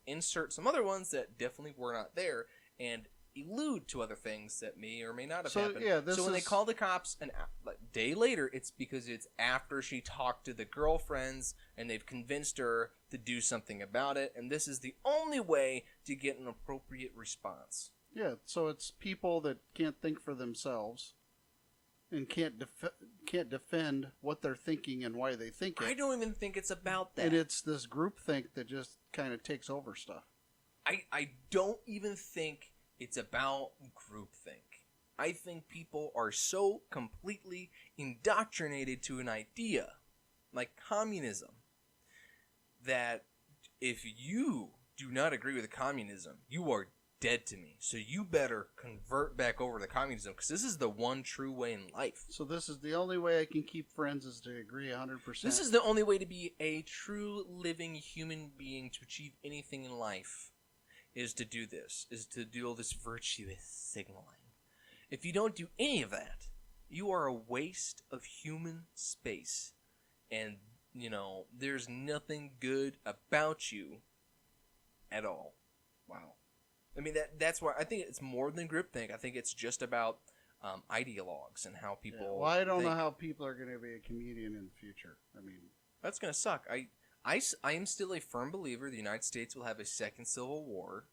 insert some other ones that definitely were not there and allude to other things that may or may not have happened. Yeah, so when they call the cops a day later, it's because it's after she talked to the girlfriends and they've convinced her to do something about it. And this is the only way to get an appropriate response. Yeah, so it's people that can't think for themselves. And can't defend what they're thinking and why they think it. I don't even think it's about that. And it's this groupthink that just kind of takes over stuff. I don't even think it's about groupthink. I think people are so completely indoctrinated to an idea, like communism, that if you do not agree with communism, you are dead to me. So you better convert back over to communism because this is the one true way in life. So this is the only way I can keep friends is to agree 100%. This is the only way to be a true living human being to achieve anything in life is to do this, is to do all this virtuous signaling. If you don't do any of that, you are a waste of human space. And, there's nothing good about you at all. Wow. I mean, that's why I think it's more than groupthink. I think it's just about ideologues and how people. Yeah, well, I don't know how people are going to be a comedian in the future. I mean, that's going to suck. I am still a firm believer the United States will have a second civil war,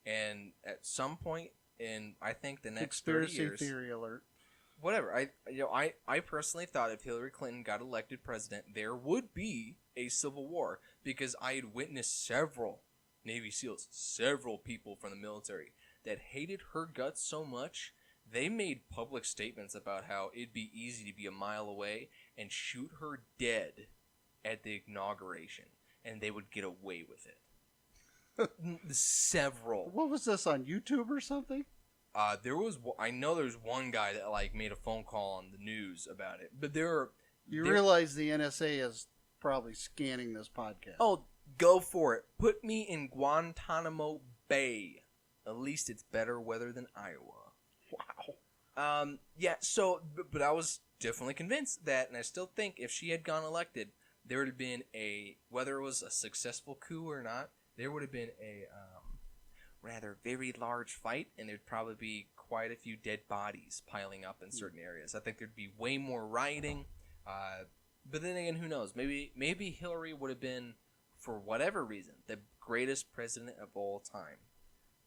and at some point in I think the next 30 years. Conspiracy theory alert. Whatever. I personally thought if Hillary Clinton got elected president, there would be a civil war because I had witnessed several Navy SEALs, several people from the military that hated her guts so much, they made public statements about how it'd be easy to be a mile away and shoot her dead at the inauguration, and they would get away with it. Several. What was this, on YouTube or something? I know there was one guy that made a phone call on the news about it, but You realize the NSA is probably scanning this podcast. Oh, go for it. Put me in Guantanamo Bay. at least it's better weather than Iowa. Wow. Yeah, so, but I was definitely convinced that, and I still think if she had gone elected, there would have been whether it was a successful coup or not, there would have been a rather very large fight, and there'd probably be quite a few dead bodies piling up in certain areas. I think there'd be way more rioting, but then again, who knows? Maybe Hillary would have been, for whatever reason, the greatest president of all time.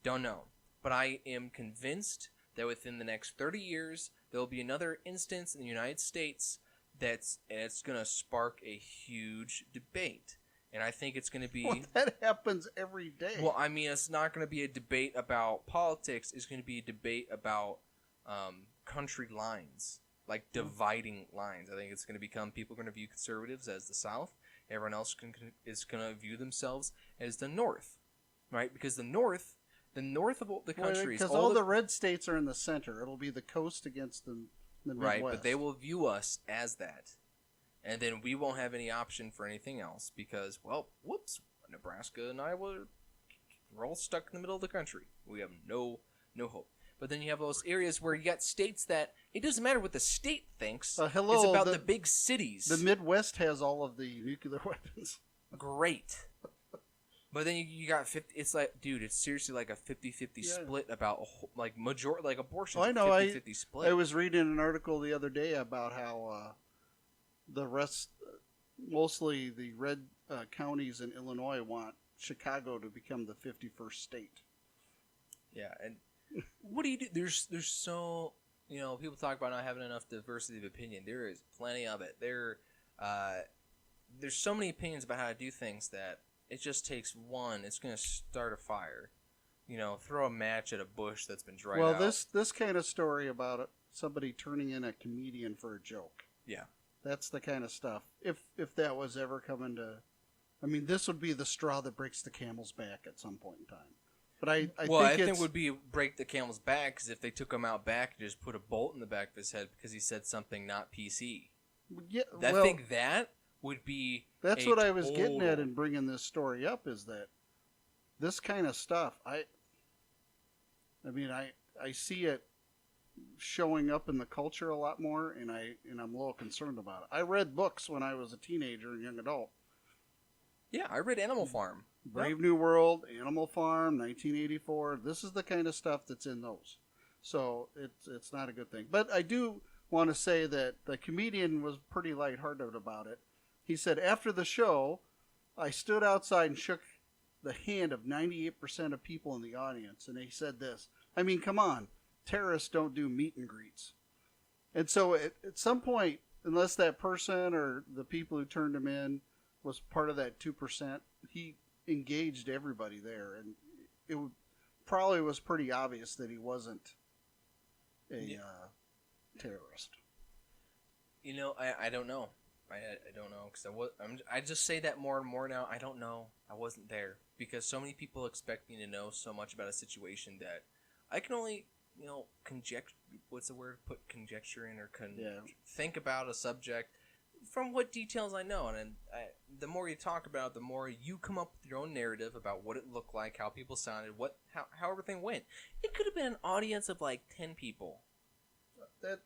Don't know. But I am convinced that within the next 30 years, there will be another instance in the United States it's going to spark a huge debate. And I think it's going to be... Well, that happens every day. Well, I mean, it's not going to be a debate about politics. It's going to be a debate about country lines, like dividing lines. I think it's going to become people are going to view conservatives as the South. Everyone else is going to view themselves as the North, right? Because the North of the country, because all the red states are in the center. It'll be the coast against the Midwest. Right, but they will view us as that. And then we won't have any option for anything else because, well, whoops, Nebraska and Iowa, we're all stuck in the middle of the country. We have no hope. But then you have those areas where you got states that it doesn't matter what the state thinks. It's about the big cities. The Midwest has all of the nuclear weapons. Great. But then you got 50. It's like, dude, it's seriously like a 50-50 split about abortion. I know. 50-50 split. I was reading an article the other day about how the rest, mostly the red counties in Illinois, want Chicago to become the 51st state. Yeah, and what do you do? There's so, people talk about not having enough diversity of opinion. There is plenty of it. There's so many opinions about how to do things that it just takes one. It's going to start a fire. Throw a match at a bush that's been dried out. Well, this kind of story about somebody turning in a comedian for a joke. Yeah. That's the kind of stuff. If that was ever coming to... I mean, this would be the straw that breaks the camel's back at some point in time. But I think it would be break the camel's back, because if they took him out back and just put a bolt in the back of his head because he said something not PC. Yeah, I think that would be... That's what I was getting at in bringing this story up, is that this kind of stuff, I see it showing up in the culture a lot more, and I'm a little concerned about it. I read books when I was a teenager and young adult. Yeah, I read Animal Farm. Brave New World, Animal Farm, 1984. This is the kind of stuff that's in those. So it's not a good thing. But I do want to say that the comedian was pretty lighthearted about it. He said, after the show, I stood outside and shook the hand of 98% of people in the audience. And he said this, I mean, come on, terrorists don't do meet and greets. And so at some point, unless that person or the people who turned him in was part of that 2%, he engaged everybody there. And it probably was pretty obvious that he wasn't a terrorist. I don't know. I don't know, because I just say that more and more now. I don't know. I wasn't there, because so many people expect me to know so much about a situation that I can only conjecture. What's the word? Put conjecture in, or think about a subject from what details I know. And the more you talk about it, the more you come up with your own narrative about what it looked like, how people sounded, how everything went. It could have been an audience of like 10 people. And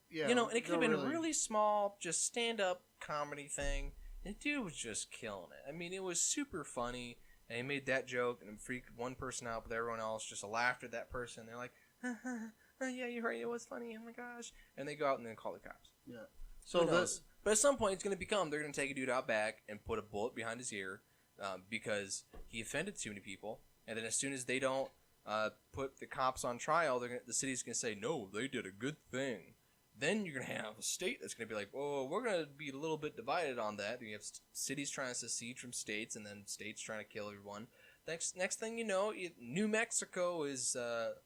it could have been really small, just stand-up comedy thing. And the dude was just killing it. I mean, it was super funny, and he made that joke, and it freaked one person out, but everyone else just laughed at that person. They're like, yeah, you're right, it was funny, oh my gosh. And they go out and then call the cops. Yeah. So but at some point, it's going to become, they're going to take a dude out back and put a bullet behind his ear because he offended too many people. And then as soon as they don't put the cops on trial, the city's going to say, no, they did a good thing. Then you're going to have a state that's going to be like, whoa, we're going to be a little bit divided on that. You have cities trying to secede from states, and then states trying to kill everyone. Next thing you know, New Mexico is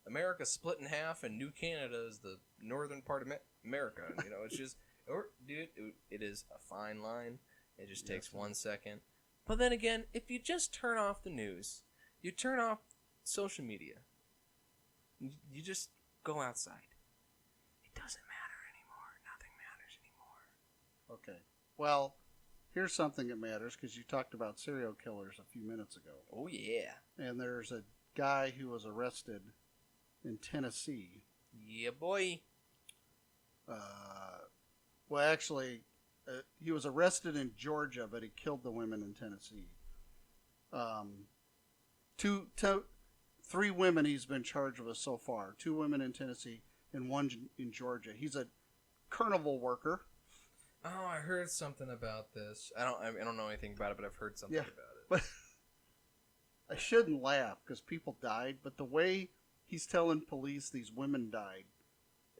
America split in half, and New Canada is the northern part of America. It's just, dude, it is a fine line. It just takes 1 second. But then again, if you just turn off the news, you turn off social media, you just go outside. It doesn't matter. Okay. Well, here's something that matters, because you talked about serial killers a few minutes ago. Oh, yeah. And there's a guy who was arrested in Tennessee. Yeah, boy. Well, actually, he was arrested in Georgia, but he killed the women in Tennessee. 3 women he's been charged with so far. 2 women in Tennessee and 1 in Georgia. He's a carnival worker. Oh, I heard something about this. I don't know anything about it, but I've heard something about it. But I shouldn't laugh because people died, but the way he's telling police these women died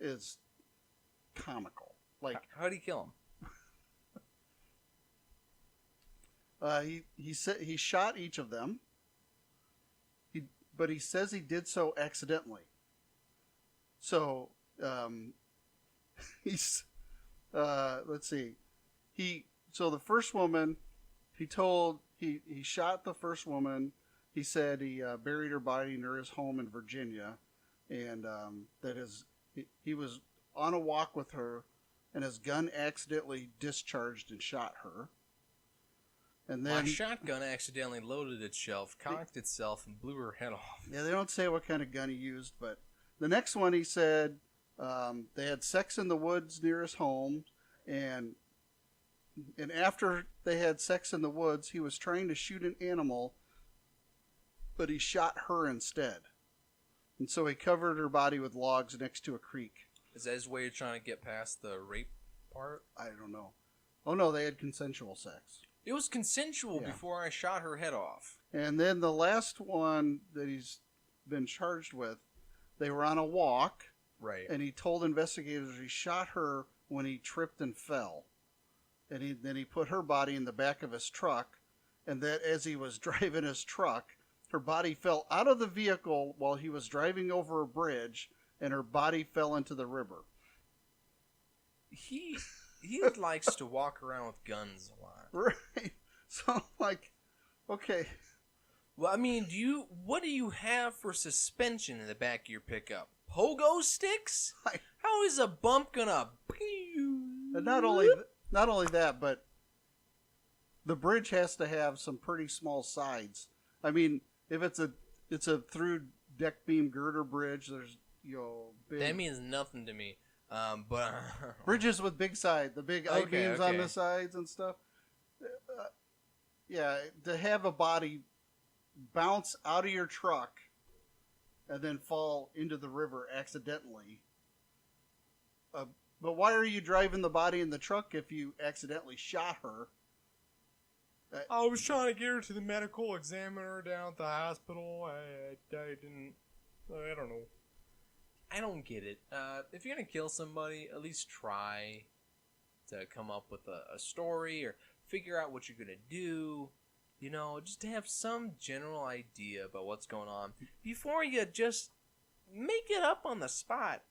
is comical. Like, how'd he kill them? He said he shot each of them. But he says he did so accidentally. So he's let's see. So the first woman, he shot the first woman. He said he buried her body near his home in Virginia, and he was on a walk with her, and his gun accidentally discharged and shot her. And then my shotgun accidentally loaded itself, cocked itself, and blew her head off. Yeah, they don't say what kind of gun he used, but the next one he said they had sex in the woods near his home, and after they had sex in the woods, he was trying to shoot an animal, but he shot her instead. And so he covered her body with logs next to a creek. Is that his way of trying to get past the rape part? I don't know. Oh no, they had consensual sex. It was consensual before I shot her head off. And then the last one that he's been charged with, they were on a walk. Right. And he told investigators he shot her when he tripped and fell. And then he put her body in the back of his truck. And that as he was driving his truck, her body fell out of the vehicle while he was driving over a bridge, and her body fell into the river. He likes to walk around with guns a lot. Right. So I'm like, okay. Well, I mean, what do you have for suspension in the back of your pickup? Pogo sticks? How is a bump gonna? And not only that, but the bridge has to have some pretty small sides. I mean, if it's a through deck beam girder bridge, there's big. That means nothing to me. But bridges with big sides, the big I-beams on the sides and stuff. To have a body bounce out of your truck and then fall into the river accidentally. But why are you driving the body in the truck if you accidentally shot her? I was trying to get her to the medical examiner down at the hospital. I didn't. I don't know. I don't get it. If you're going to kill somebody, at least try to come up with a story or figure out what you're going to do. Just to have some general idea about what's going on before you just make it up on the spot.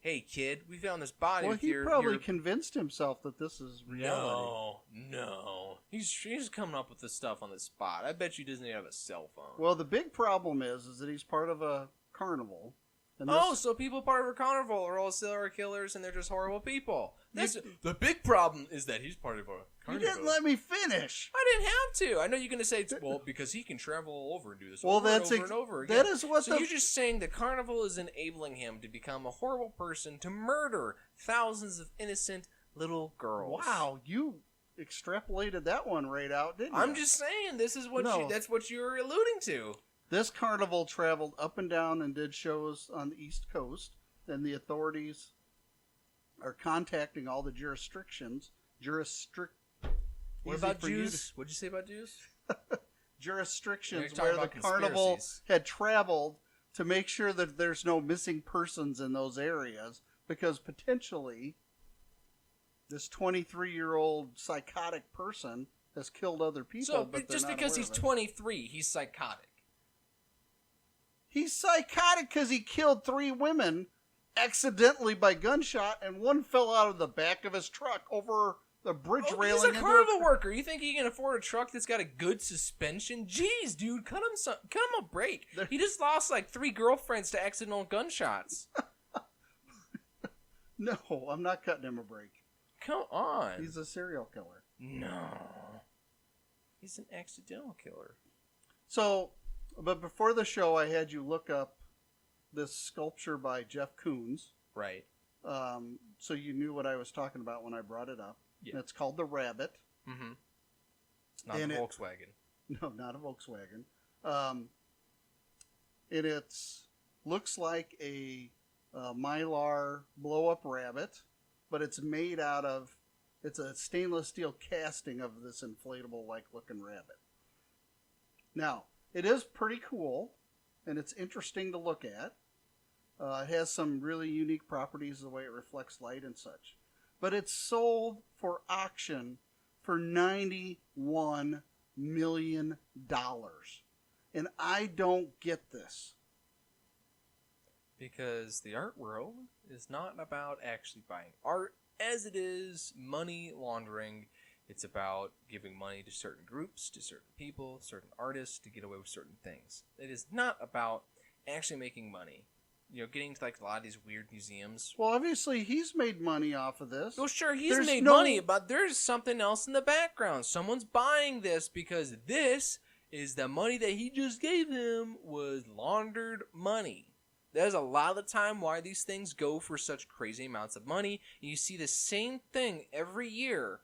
Hey, kid, we found this body. Well, he probably convinced himself that this is reality. No. He's coming up with this stuff on the spot. I bet you doesn't even have a cell phone. Well, the big problem is that he's part of a carnival. And so people part of a carnival are all serial killers and they're just horrible people. The big problem is that he's part of a carnival. You didn't let me finish. I didn't have to. I know you're going to say, well, because he can travel all over and do this over and over again. That is what so you're just saying the carnival is enabling him to become a horrible person to murder thousands of innocent little girls. Wow, you extrapolated that one right out, didn't you? I'm just saying, this is what that's what you're alluding to. This carnival traveled up and down and did shows on the East Coast, and the authorities are contacting all the jurisdictions. What about Jews? What'd you say about Jews? Jurisdictions where the carnival had traveled to make sure that there's no missing persons in those areas, because potentially this 23-year-old psychotic person has killed other people. So, but just because he's 23, he's psychotic. He's psychotic because he killed 3 women accidentally by gunshot, and one fell out of the back of his truck over the bridge railing. He's a carnival worker. You think he can afford a truck that's got a good suspension? Jeez, dude, cut him a break. He just lost like 3 girlfriends to accidental gunshots. No, I'm not cutting him a break. Come on. He's a serial killer. No. He's an accidental killer. So, but before the show, I had you look up this sculpture by Jeff Koons. Right. So you knew what I was talking about when I brought it up. Yeah. It's called the Rabbit. Mm-hmm. Not And a Volkswagen. No, not a Volkswagen. And it's looks like a Mylar blow-up rabbit, but it's made out of, it's a stainless steel casting of this inflatable-like looking rabbit. Now, it is pretty cool, and it's interesting to look at. It has some really unique properties, the way it reflects light and such. But it's sold for auction for $91 million. And I don't get this. Because the art world is not about actually buying art as it is money laundering. It's about giving money to certain groups, to certain people, certain artists to get away with certain things. It is not about actually making money. You know, getting to like a lot of these weird museums. Well, obviously, he's made money off of this. Well, sure, he's There's made no- money, but there's something else in the background. Someone's buying this because this is the money that he just gave him was laundered money. There's a lot of the time why these things go for such crazy amounts of money. You see the same thing every year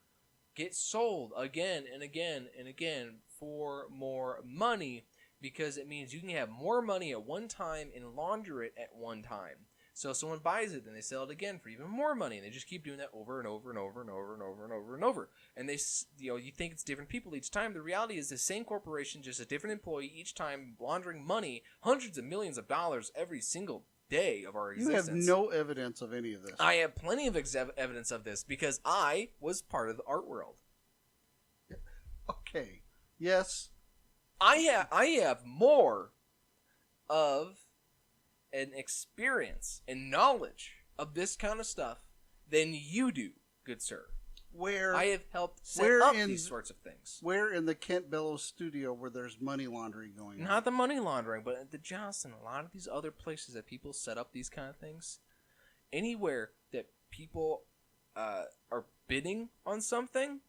get sold again and again and again for more money because it means you can have more money at one time and launder it at one time. So if someone buys it, then they sell it again for even more money, and they just keep doing that over and over and over and over and over and over and over. And they, you think it's different people each time. The reality is the same corporation, just a different employee each time, laundering money, hundreds of millions of dollars every single day of our You existence. have no evidence of any of this. I have plenty of evidence of this because I was part of the art world. Okay. Yes. I have more of an experience and knowledge of this kind of stuff than you do, good sir. Where I have helped set where up in- these sorts of things. where in the Kent Bellows studio where there's money laundering going on? Not the money laundering, but at the Johnston, a lot of these other places that people set up these kind of things, anywhere that people are bidding on something,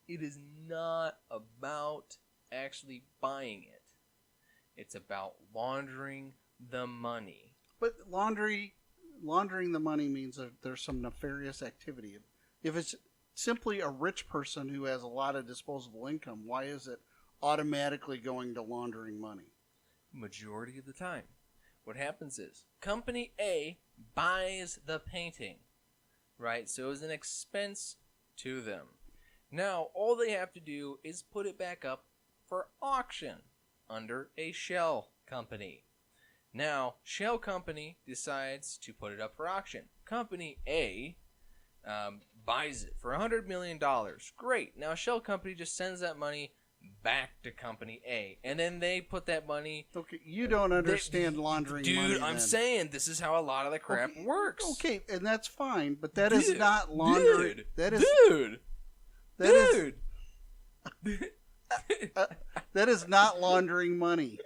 it is not about actually buying it. It's about laundering the money. But laundering the money means that there's some nefarious activity. If it's simply a rich person who has a lot of disposable income, why is it automatically going to laundering money? Majority of the time. What happens is, Company A buys the painting, right? So it's an expense to them. Now, all they have to do is put it back up for auction under a shell company. Now, shell company decides to put it up for auction. Company A buys it for $100 million. Great. Now, shell company just sends that money back to Company A, and then they put that money. Okay, you don't understand laundering money. Dude, I'm then. saying this is how a lot of the crap works. Okay, and that's fine, but that Dude, is not laundering. dude, That is dude. that is that is not laundering money.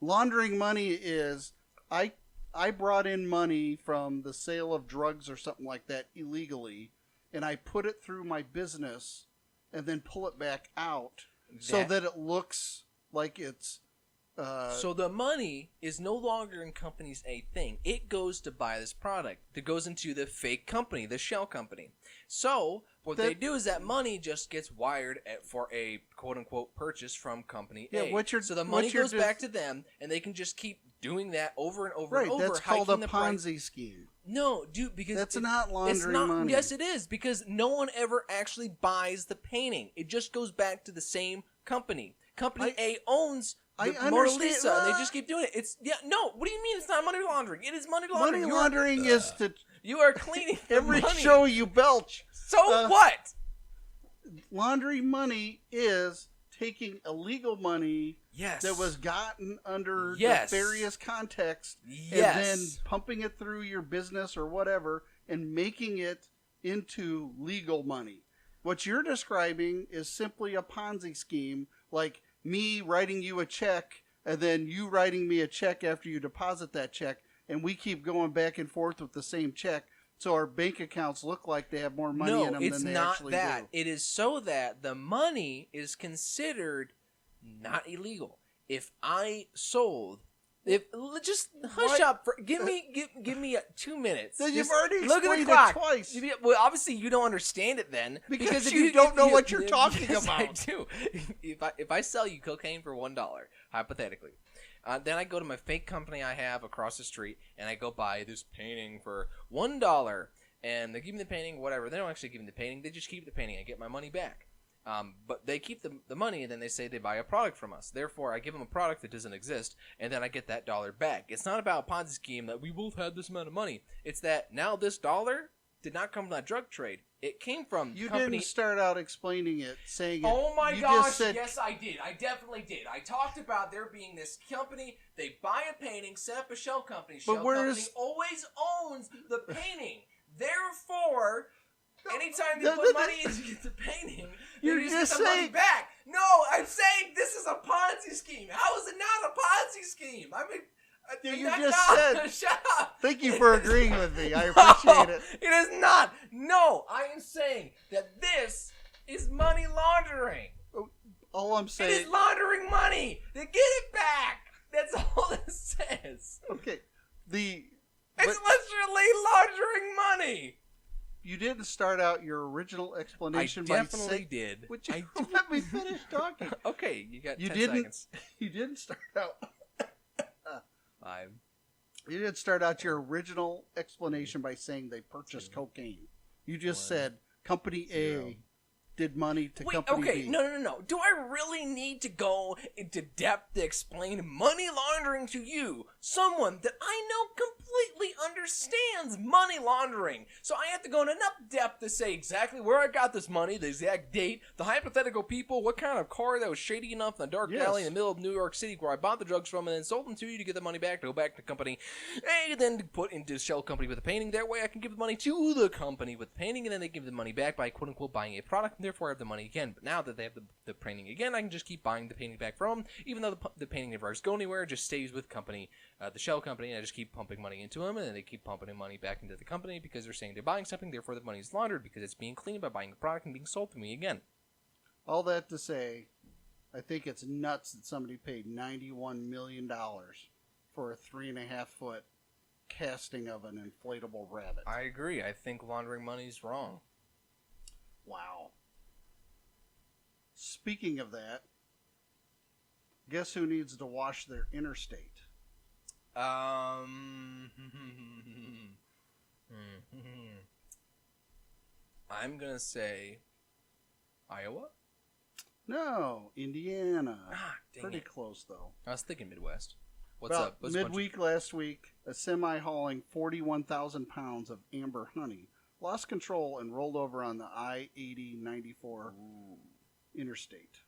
Laundering money is I brought in money from the sale of drugs or something like that illegally, and I put it through my business and then pull it back out so that it looks like it's So the money is no longer in Company's A thing. It goes to buy this product. It goes into the fake company, the shell company. So what they do is that money just gets wired for a quote-unquote purchase from Company A. So the money goes back to them, and they can just keep doing that over and over and over. That's called a hiking the price. Ponzi scheme. No, dude, because That's not laundering it's not, money. Yes, it is, because no one ever actually buys the painting. It just goes back to the same company. Company A owns the Mona Lisa, and they just keep doing it. What do you mean it's not money laundering? It is money laundering. Money laundering is to You are cleaning every money. show you belch. So what? Laundering money is taking illegal money Yes. that was gotten under Yes. nefarious context Yes. and then pumping it through your business or whatever and making it into legal money. What you're describing is simply a Ponzi scheme, like me writing you a check and then you writing me a check after you deposit that check, and we keep going back and forth with the same check so our bank accounts look like they have more money in them than they actually No, it's not that. do. It is so that the money is considered not illegal. If I sold Just hush up. Give me 2 minutes. Then you've Just already look at the explained clock. it twice. Well, obviously you don't understand it then Because if you don't know what you're talking yes, about. I do. If I sell you cocaine for $1, hypothetically, then I go to my fake company I have across the street and I go buy this painting for $1, and they give me the painting, whatever. They don't actually give me the painting. They just keep the painting. I get my money back. But they keep the money, and then they say they buy a product from us. Therefore, I give them a product that doesn't exist, and then I get that dollar back. It's not about a Ponzi scheme that we both had this amount of money. It's that now this dollar did not come from that drug trade. It came from You company... didn't start out explaining it, saying it. Oh my you gosh, just said, yes I did. I definitely did. I talked about there being this company, they buy a painting, set up a shell company. Shell company always owns the painting. Therefore... anytime they put money into the painting, You're they just get the money saying- back. No, I'm saying this is a Ponzi scheme. How is it not a Ponzi scheme? I mean, You just said- Shut up. Thank you for agreeing with me. I appreciate it. It is not. No, I am saying that this is money laundering. All I'm It saying. is laundering money. They get it back. That's all it says. Okay. It's literally laundering money. You didn't start out your original explanation I definitely by saying. did. Would you let me finish talking? Okay, you got 10 didn't. seconds. You didn't start out. 5. You didn't start out your original explanation by saying they purchased cocaine. You just said Company A did money to Company B. No. Do I really need to go into depth to explain money laundering to you? Someone that I know completely understands money laundering. So I have to go in enough depth to say exactly where I got this money, the exact date, the hypothetical people, what kind of car that was shady enough in a dark alley in the middle of New York City where I bought the drugs from and then sold them to you to get the money back, to go back to company A, then to put into the shell company with the painting. That way I can give the money to the company with the painting, and then they give the money back by quote-unquote buying a product, and therefore I have the money again. But now that they have the painting again, I can just keep buying the painting back from them, even though the painting never has to go anywhere. It just stays with company, the shell company, and I just keep pumping money into them, and then they keep pumping money back into the company because they're saying they're buying something, therefore the money is laundered because it's being cleaned by buying the product and being sold to me again. All that to say, I think it's nuts that somebody paid $91 million for a 3.5-foot casting of an inflatable rabbit. I agree. I think laundering money is wrong. Wow. Speaking of that, guess who needs to wash their interstate? I'm gonna say Iowa. No, Indiana. Dang Pretty it. close, though. I was thinking Midwest. What's About up? What's a bunch midweek last week, a semi hauling 41,000 pounds of amber honey lost control and rolled over on the I-80-94 interstate.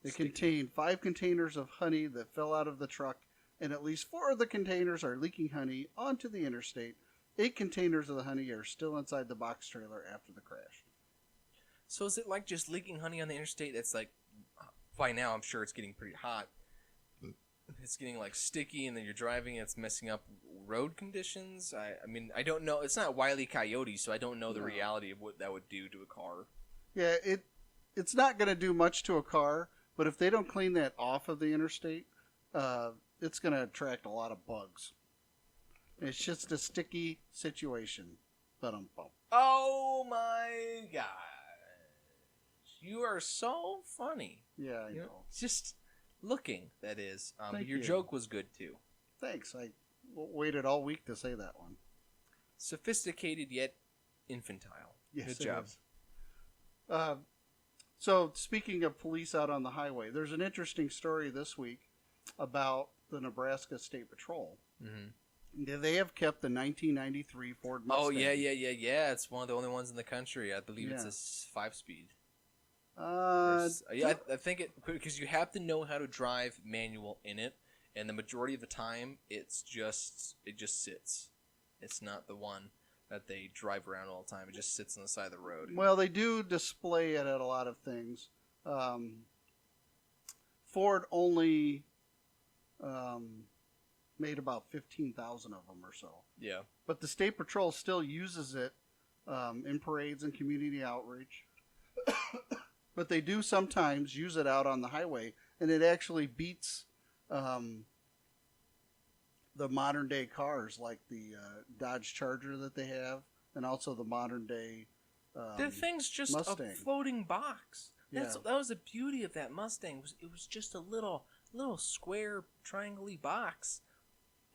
It contained 5 containers of honey that fell out of the truck, and at least 4 of the containers are leaking honey onto the interstate. 8 containers of the honey are still inside the box trailer after the crash. So is it like just leaking honey on the interstate? That's like, by now I'm sure it's getting pretty hot. It's getting like sticky, and then you're driving, and it's messing up road conditions. I mean, I don't know. It's not Wile E. Coyote, so I don't know the reality of what that would do to a car. Yeah, it's not going to do much to a car, but if they don't clean that off of the interstate, it's going to attract a lot of bugs. It's just a sticky situation. Oh my gosh. You are so funny. Yeah, I know. Just looking, that is. Thank your you. joke was good, too. Thanks. I waited all week to say that one. Sophisticated yet infantile. Yes, good job. So, speaking of police out on the highway, there's an interesting story this week about the Nebraska State Patrol. Mm-hmm. They have kept the 1993 Ford Mustang. Oh, yeah. It's one of the only ones in the country. I believe it's a 5-speed. I think it, because you have to know how to drive manual in it, and the majority of the time it just sits. It's not the one that they drive around all the time. It just sits on the side of the road. Well, they do display it at a lot of things. Ford only made about 15,000 of them or so. Yeah. But the State Patrol still uses it in parades and community outreach. But they do sometimes use it out on the highway, and it actually beats the modern day cars, like the Dodge Charger that they have, and also the modern day the thing's just Mustang. a floating box. Yeah. That was the beauty of that Mustang. It was just a little square triangle-y box,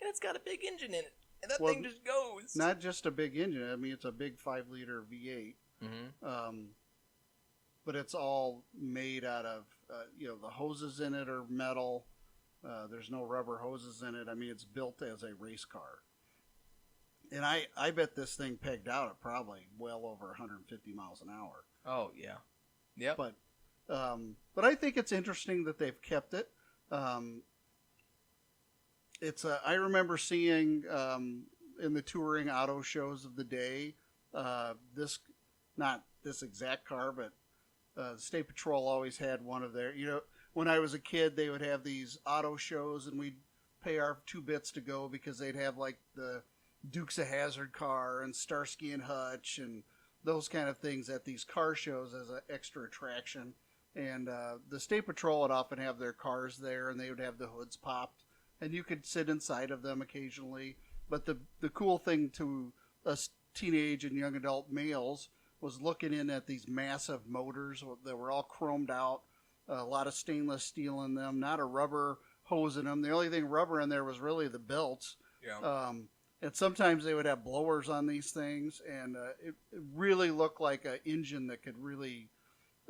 and it's got a big engine in it, and that thing just goes. Not just a big engine. I mean, it's a big 5-liter V8. Mm-hmm. But it's all made out of the hoses in it are metal. There's no rubber hoses in it. I mean, it's built as a race car. And I bet this thing pegged out at probably well over 150 miles an hour. Oh, yeah. Yep. But I think it's interesting that they've kept it. I remember seeing in the touring auto shows of the day, not this exact car, but the State Patrol always had one of their, when I was a kid, they would have these auto shows and we'd pay our 2 bits to go because they'd have like the Dukes of Hazzard car and Starsky and Hutch and those kind of things at these car shows as an extra attraction. And the State Patrol would often have their cars there, and they would have the hoods popped, and you could sit inside of them occasionally. But the cool thing to us teenage and young adult males was looking in at these massive motors that were all chromed out, a lot of stainless steel in them, not a rubber hose in them. The only thing rubber in there was really the belts. Yeah. And sometimes they would have blowers on these things, and it really looked like an engine that could really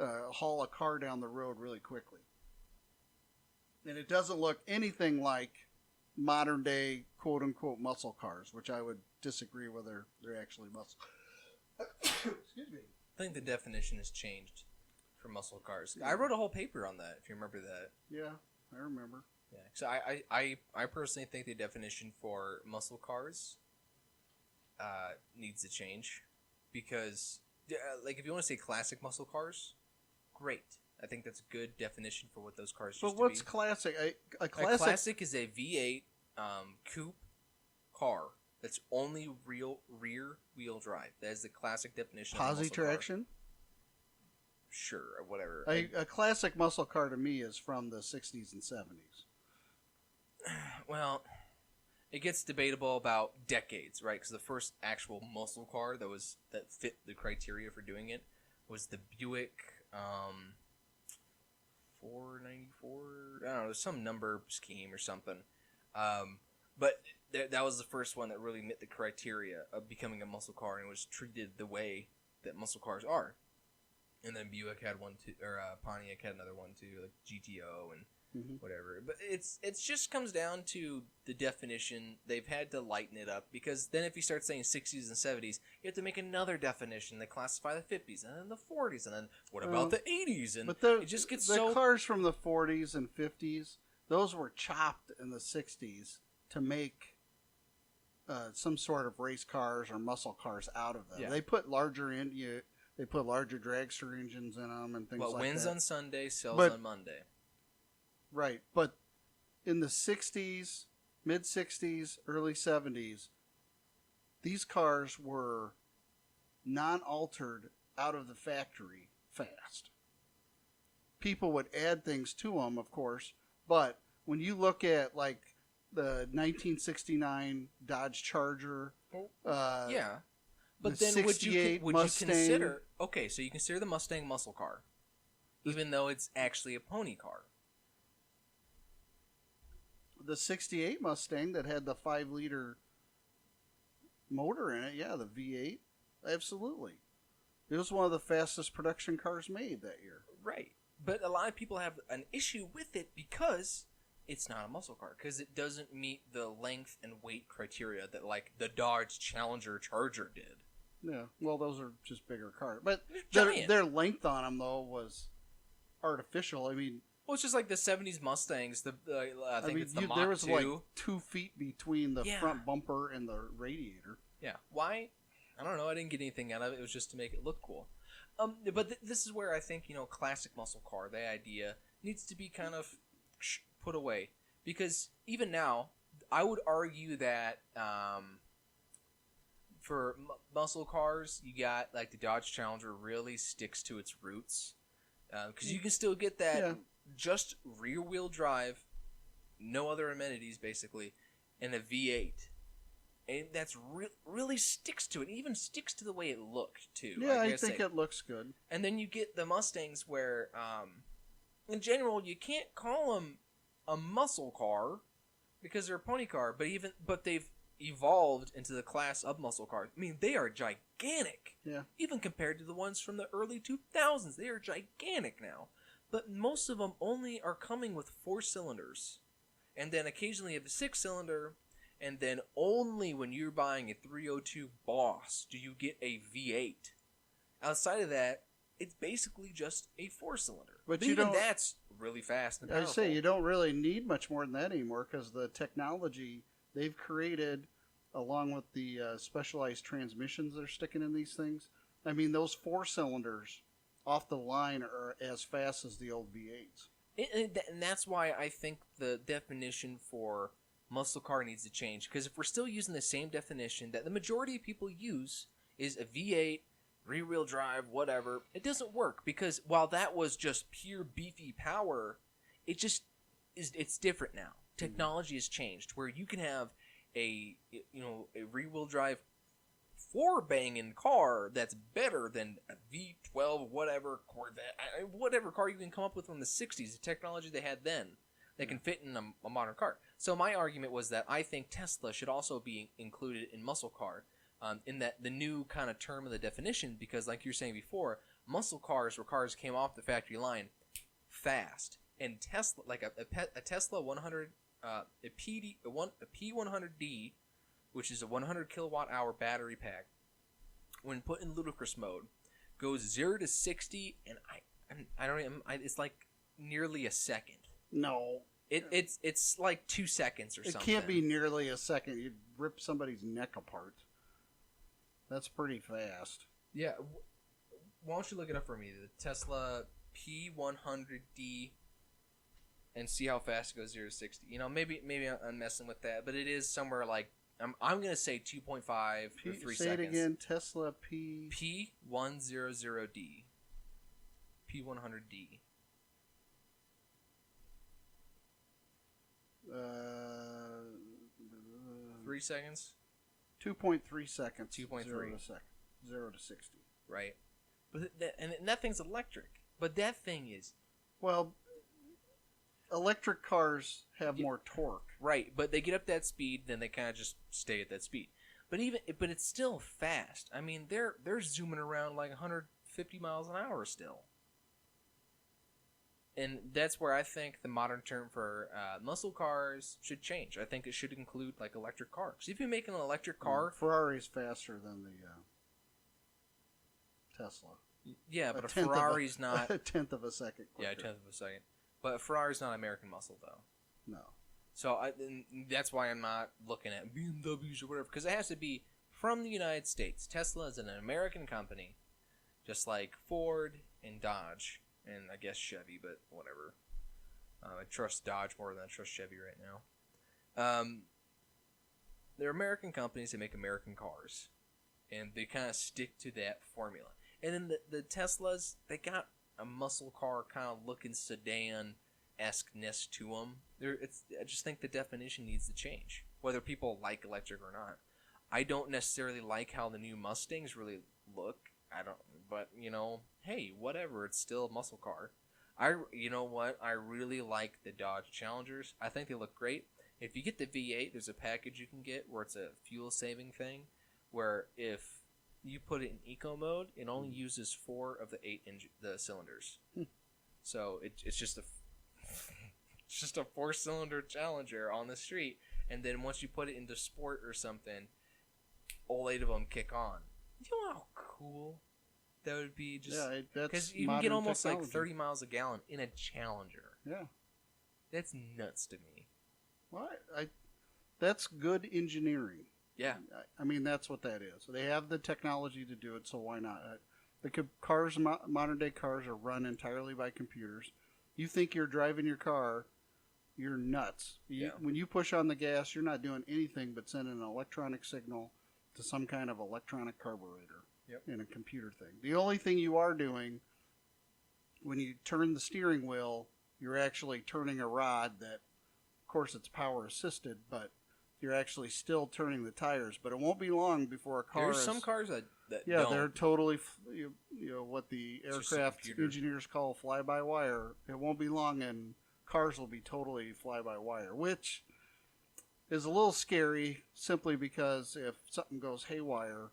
haul a car down the road really quickly. And it doesn't look anything like modern day quote-unquote muscle cars, which I would disagree whether they're actually muscle. Excuse me. I think the definition has changed for muscle cars. I wrote a whole paper on that, if you remember that. Yeah, I remember. Yeah, so I personally think the definition for muscle cars needs to change because, like, if you want to say classic muscle cars, great. I think that's a good definition for what those cars used to be. But what's classic? A classic? A classic is a V8 coupe car that's only rear wheel drive. That is the classic definition of a muscle car. Posi-traction? Sure, or whatever. A classic muscle car to me is from the 60s and 70s. Well, it gets debatable about decades, right? Because the first actual muscle car that fit the criteria for doing it was the Buick 494. I don't know, there's some number scheme or something. But that was the first one that really met the criteria of becoming a muscle car and was treated the way that muscle cars are. And then Buick had one too, or Pontiac had another one too, like GTO and whatever. But it just comes down to the definition. They've had to lighten it up because then if you start saying 60s and 70s, you have to make another definition. They classify the 50s and then the 40s and then what about the 80s? And it just gets the cars from the 40s and 50s, those were chopped in the 60s to make some sort of race cars or muscle cars out of them. Yeah. They put larger dragster engines in them and things like that. What wins on Sunday sells on Monday. Right, but in the 60s, mid-60s, early 70s, these cars were non-altered out of the factory fast. People would add things to them, of course, but when you look at like the 1969 Dodge Charger, yeah, but the then would you Mustang, consider? Okay, so you consider the Mustang muscle car, even though it's actually a pony car. The 68 Mustang that had the 5-liter motor in it, yeah, the V8, absolutely. It was one of the fastest production cars made that year. Right. But a lot of people have an issue with it because it's not a muscle car, because it doesn't meet the length and weight criteria that, like, the Dodge Challenger Charger did. Yeah, well, those are just bigger cars. But Giant. their length on them, though, was artificial. I mean... Well, it's just like the 70s Mustangs. I think it's the Mach 2. There was like 2 feet between the front bumper and the radiator. Yeah. Why? I don't know. I didn't get anything out of it. It was just to make it look cool. But this is where I think, classic muscle car, the idea, needs to be kind of put away. Because even now, I would argue that for muscle cars, you got, like, the Dodge Challenger really sticks to its roots. Because you can still get that just rear-wheel drive, no other amenities, basically, and a V8. And that's really sticks to it. It even sticks to the way it looked, too. Yeah, I think it looks good. And then you get the Mustangs where, in general, you can't call them a muscle car because they're a pony car, but they've evolved into the class of muscle cars. I mean, they are gigantic. Yeah. Even compared to the ones from the early 2000s. They are gigantic now. But most of them only are coming with 4 cylinders. And then occasionally you have a 6-cylinder. And then only when you're buying a 302 Boss do you get a V8. Outside of that, it's basically just a 4-cylinder. But even that's really fast and powerful. I say you don't really need much more than that anymore because the technology they've created, along with the specialized transmissions they're sticking in these things. I mean, those 4 cylinders off the line are as fast as the old V8s. And that's why I think the definition for muscle car needs to change, because if we're still using the same definition that the majority of people use is a V8, rear-wheel drive, whatever, it doesn't work, because while that was just pure beefy power, it's different now. Technology has changed where you can have a rear-wheel drive 4-banging car that's better than a V12 whatever Corvette, whatever car you can come up with from the 60s, the technology they had then that can fit in a modern car. So my argument was that I think Tesla should also be included in muscle car, in that the new kind of term of the definition, because like you were saying before, muscle cars were cars came off the factory line fast, and Tesla, like a Tesla 100, a P100D, which is a 100 kilowatt hour battery pack, when put in ludicrous mode, goes 0 to 60, and I don't even, it's like nearly a second. No. It's like 2 seconds or something. It can't be nearly a second. You'd rip somebody's neck apart. That's pretty fast. Yeah. Why don't you look it up for me? The Tesla P100D, and see how fast it goes 0 to 60. Maybe I'm messing with that, but it is somewhere like, I'm going to say 2.5 or 3 say seconds. Say it again. Tesla P100D. P100D. 3 seconds? 2.3 seconds. 2.3. 0 to 60. Right. But that thing's electric. But that thing is... Well, electric cars have more torque. Right, but they get up that speed, then they kind of just stay at that speed. But it's still fast. I mean, they're zooming around like 150 miles an hour still. And that's where I think the modern term for muscle cars should change. I think it should include like electric cars. If you make an electric car, Ferrari's faster than the Tesla. Yeah, but a Ferrari's not a tenth of a second quicker. Yeah, a tenth of a second. But a Ferrari's not American muscle though. No. So that's why I'm not looking at BMWs or whatever, because it has to be from the United States. Tesla is an American company, just like Ford and Dodge. And I guess Chevy, but whatever. I trust Dodge more than I trust Chevy right now. They're American companies that make American cars. And they kind of stick to that formula. And then the Teslas, they got a muscle car kind of looking sedan-esque-ness to them. I just think the definition needs to change, whether people like electric or not. I don't necessarily like how the new Mustangs really look. But hey, whatever. It's still a muscle car. You know what? I really like the Dodge Challengers. I think they look great. If you get the V8, there's a package you can get where it's a fuel-saving thing, where if you put it in eco mode, it only uses 4 of the 8 the cylinders. So it's just a 4-cylinder Challenger on the street, and then once you put it into sport or something, all 8 of them kick on. You know how cool that would be? Because you can get almost technology. Like 30 miles a gallon in a Challenger. Yeah. That's nuts to me. Well, that's good engineering. Yeah. I mean, that's what that is. They have the technology to do it, so why not? Modern day cars are run entirely by computers. You think you're driving your car, you're nuts. When you push on the gas, you're not doing anything but sending an electronic signal to some kind of electronic carburetor in a computer thing. The only thing you are doing when you turn the steering wheel, you're actually turning a rod that, of course, it's power assisted, but you're actually still turning the tires. But it won't be long before a car. There's some cars that yeah, don't. they're totally what the It's just aircraft a computer. engineers call fly-by-wire. It won't be long, and cars will be totally fly-by-wire, which is a little scary simply because if something goes haywire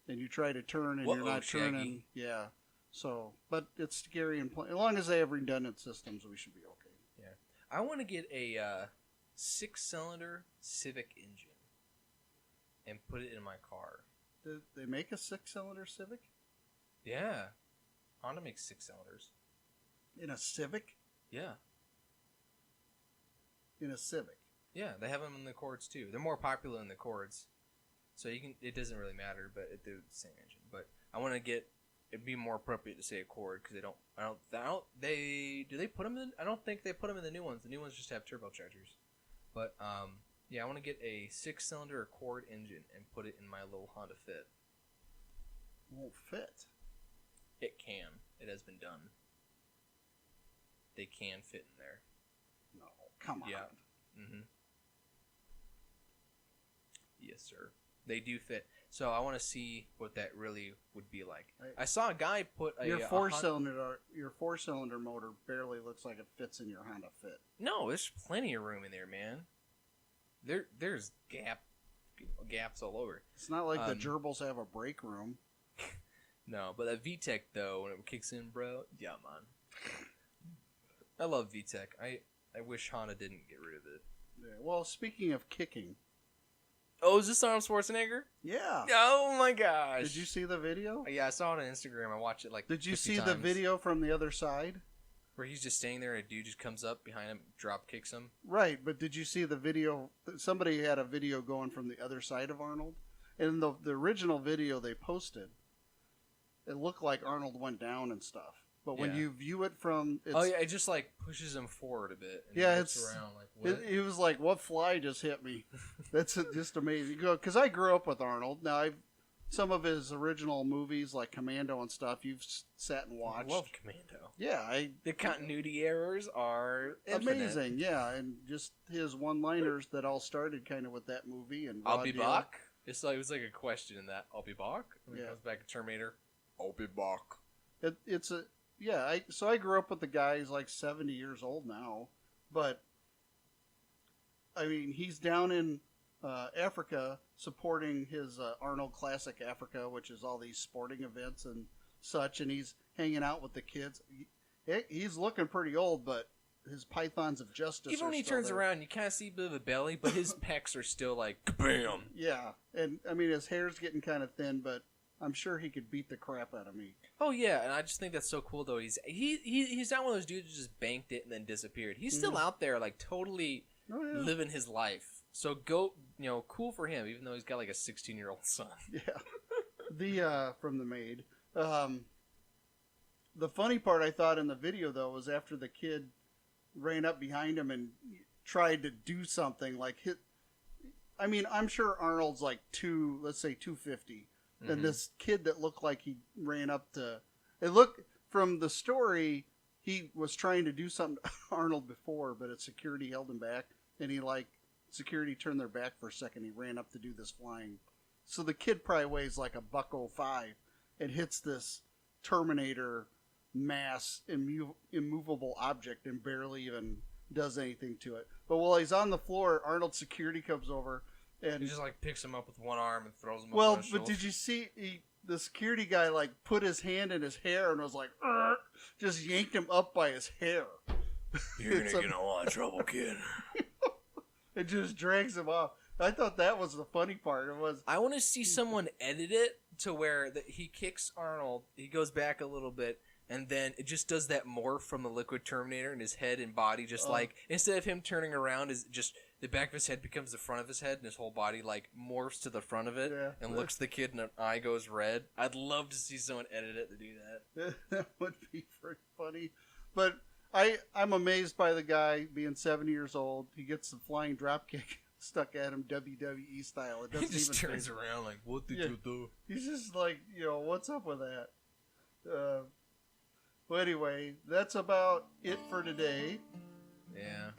and you try to turn and you're not Shaggy. turning, yeah. So, but it's scary and as long as they have redundant systems, we should be okay. Yeah, I want to get a 6-cylinder Civic engine and put it in my car. Did they make a 6-cylinder Civic? Yeah, Honda makes 6 cylinders. In a Civic? Yeah, In a Civic. yeah, they have them in the Accords too. They're more popular in the Accords, so you can. It doesn't really matter, but they're the same engine. But I want to get. It'd be more appropriate to say Accord because they don't. Do they put them in? I don't think they put them in the new ones. The new ones just have turbochargers. But yeah, I want to get a 6-cylinder Accord engine and put it in my little Honda Fit. Won't fit. It can. It has been done. They can fit in there. No, come on. Yeah. Mm-hmm. Yes, sir. They do fit. So I want to see what that really would be like. I saw a guy put a Your four-cylinder motor barely looks like it fits in your Honda Fit. No, there's plenty of room in there, man. There's gaps all over. It's not like the gerbils have a brake room. No, but that VTEC though, when it kicks in, bro, yeah, man. I love VTEC. I wish Honda didn't get rid of it. Yeah. Well, speaking of kicking. Oh, is this Arnold Schwarzenegger? Yeah. Oh my gosh. Did you see the video? Yeah, I saw it on Instagram. I watched it like Did you 50 see times. the video from the other side? Where he's just standing there and a dude just comes up behind him, drop kicks him? Right, but did you see the video? Somebody had a video going from the other side of Arnold. And the original video they posted, it looked like Arnold went down and stuff. But when Yeah. you view it from... Oh, yeah, it just like pushes him forward a bit. And Yeah, he looks it's... around like, what? It was like, what fly just hit me? That's just amazing. Because I grew up with Arnold. Now, some of his original movies, like Commando and stuff, you've sat and watched. I love Commando. Yeah. The continuity errors are amazing, yeah. And just his one-liners that all started kind of with that movie. And I'll be back. It was like a question in that. I'll be back. And Yeah. it comes back to Terminator. I'll be back. It's a... Yeah, so I grew up with the guy. He's like 70 years old now. But, I mean, he's down in Africa supporting his Arnold Classic Africa, which is all these sporting events and such. And he's hanging out with the kids. He's looking pretty old, but his pythons of justice Even are when he still turns there. around, you kind of see a bit of a belly, but his pecs are still like, kabam! Yeah, and I mean, his hair's getting kind of thin, but I'm sure he could beat the crap out of me. Oh yeah, and I just think that's so cool though. He's not one of those dudes who just banked it and then disappeared. He's still out there, like totally living his life. So cool for him, even though he's got like a 16-year-old son. Yeah, the from the maid. The funny part I thought in the video though was after the kid ran up behind him and tried to do something like hit. I mean, I'm sure Arnold's like let's say 250. And this kid that looked like he ran up to... It looked... From the story, he was trying to do something to Arnold before, but security held him back. And security turned their back for a second. He ran up to do this flying. So the kid probably weighs like $105 and hits this Terminator mass immovable object and barely even does anything to it. But while he's on the floor, Arnold's security comes over... And he just like picks him up with one arm and throws him up on well, his but shoulder. did you see the security guy like put his hand in his hair and was like, just yanked him up by his hair. You're gonna get in a lot of trouble, kid. It just drags him off. I thought that was the funny part. It was. I want to see someone edit it to where he kicks Arnold, he goes back a little bit, and then it just does that morph from the Liquid Terminator, and his head and body just like, instead of him turning around, is just the back of his head becomes the front of his head, and his whole body like morphs to the front of it, and looks at the kid, and an eye goes red. I'd love to see someone edit it to do that. That would be pretty funny. But I'm amazed by the guy being 70 years old. He gets the flying drop kick stuck at him WWE style. It doesn't He just even turns around like, what did you do? He's just like, what's up with that? Well, anyway, that's about it for today. Yeah.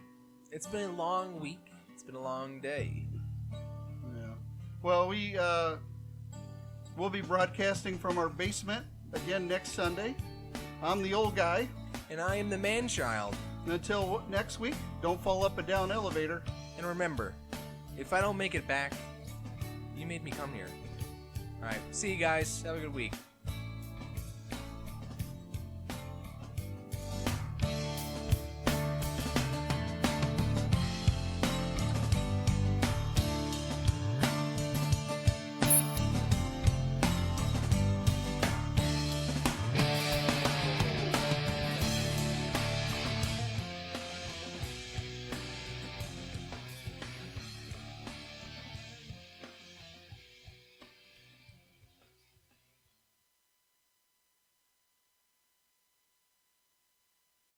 It's been a long week. It's been a long day. Well, we'll be broadcasting from our basement again next Sunday. I'm the old guy. And I am the Manchild. And until next week, don't fall up a down elevator. And remember, if I don't make it back, you made me come here. Alright, see you guys. Have a good week.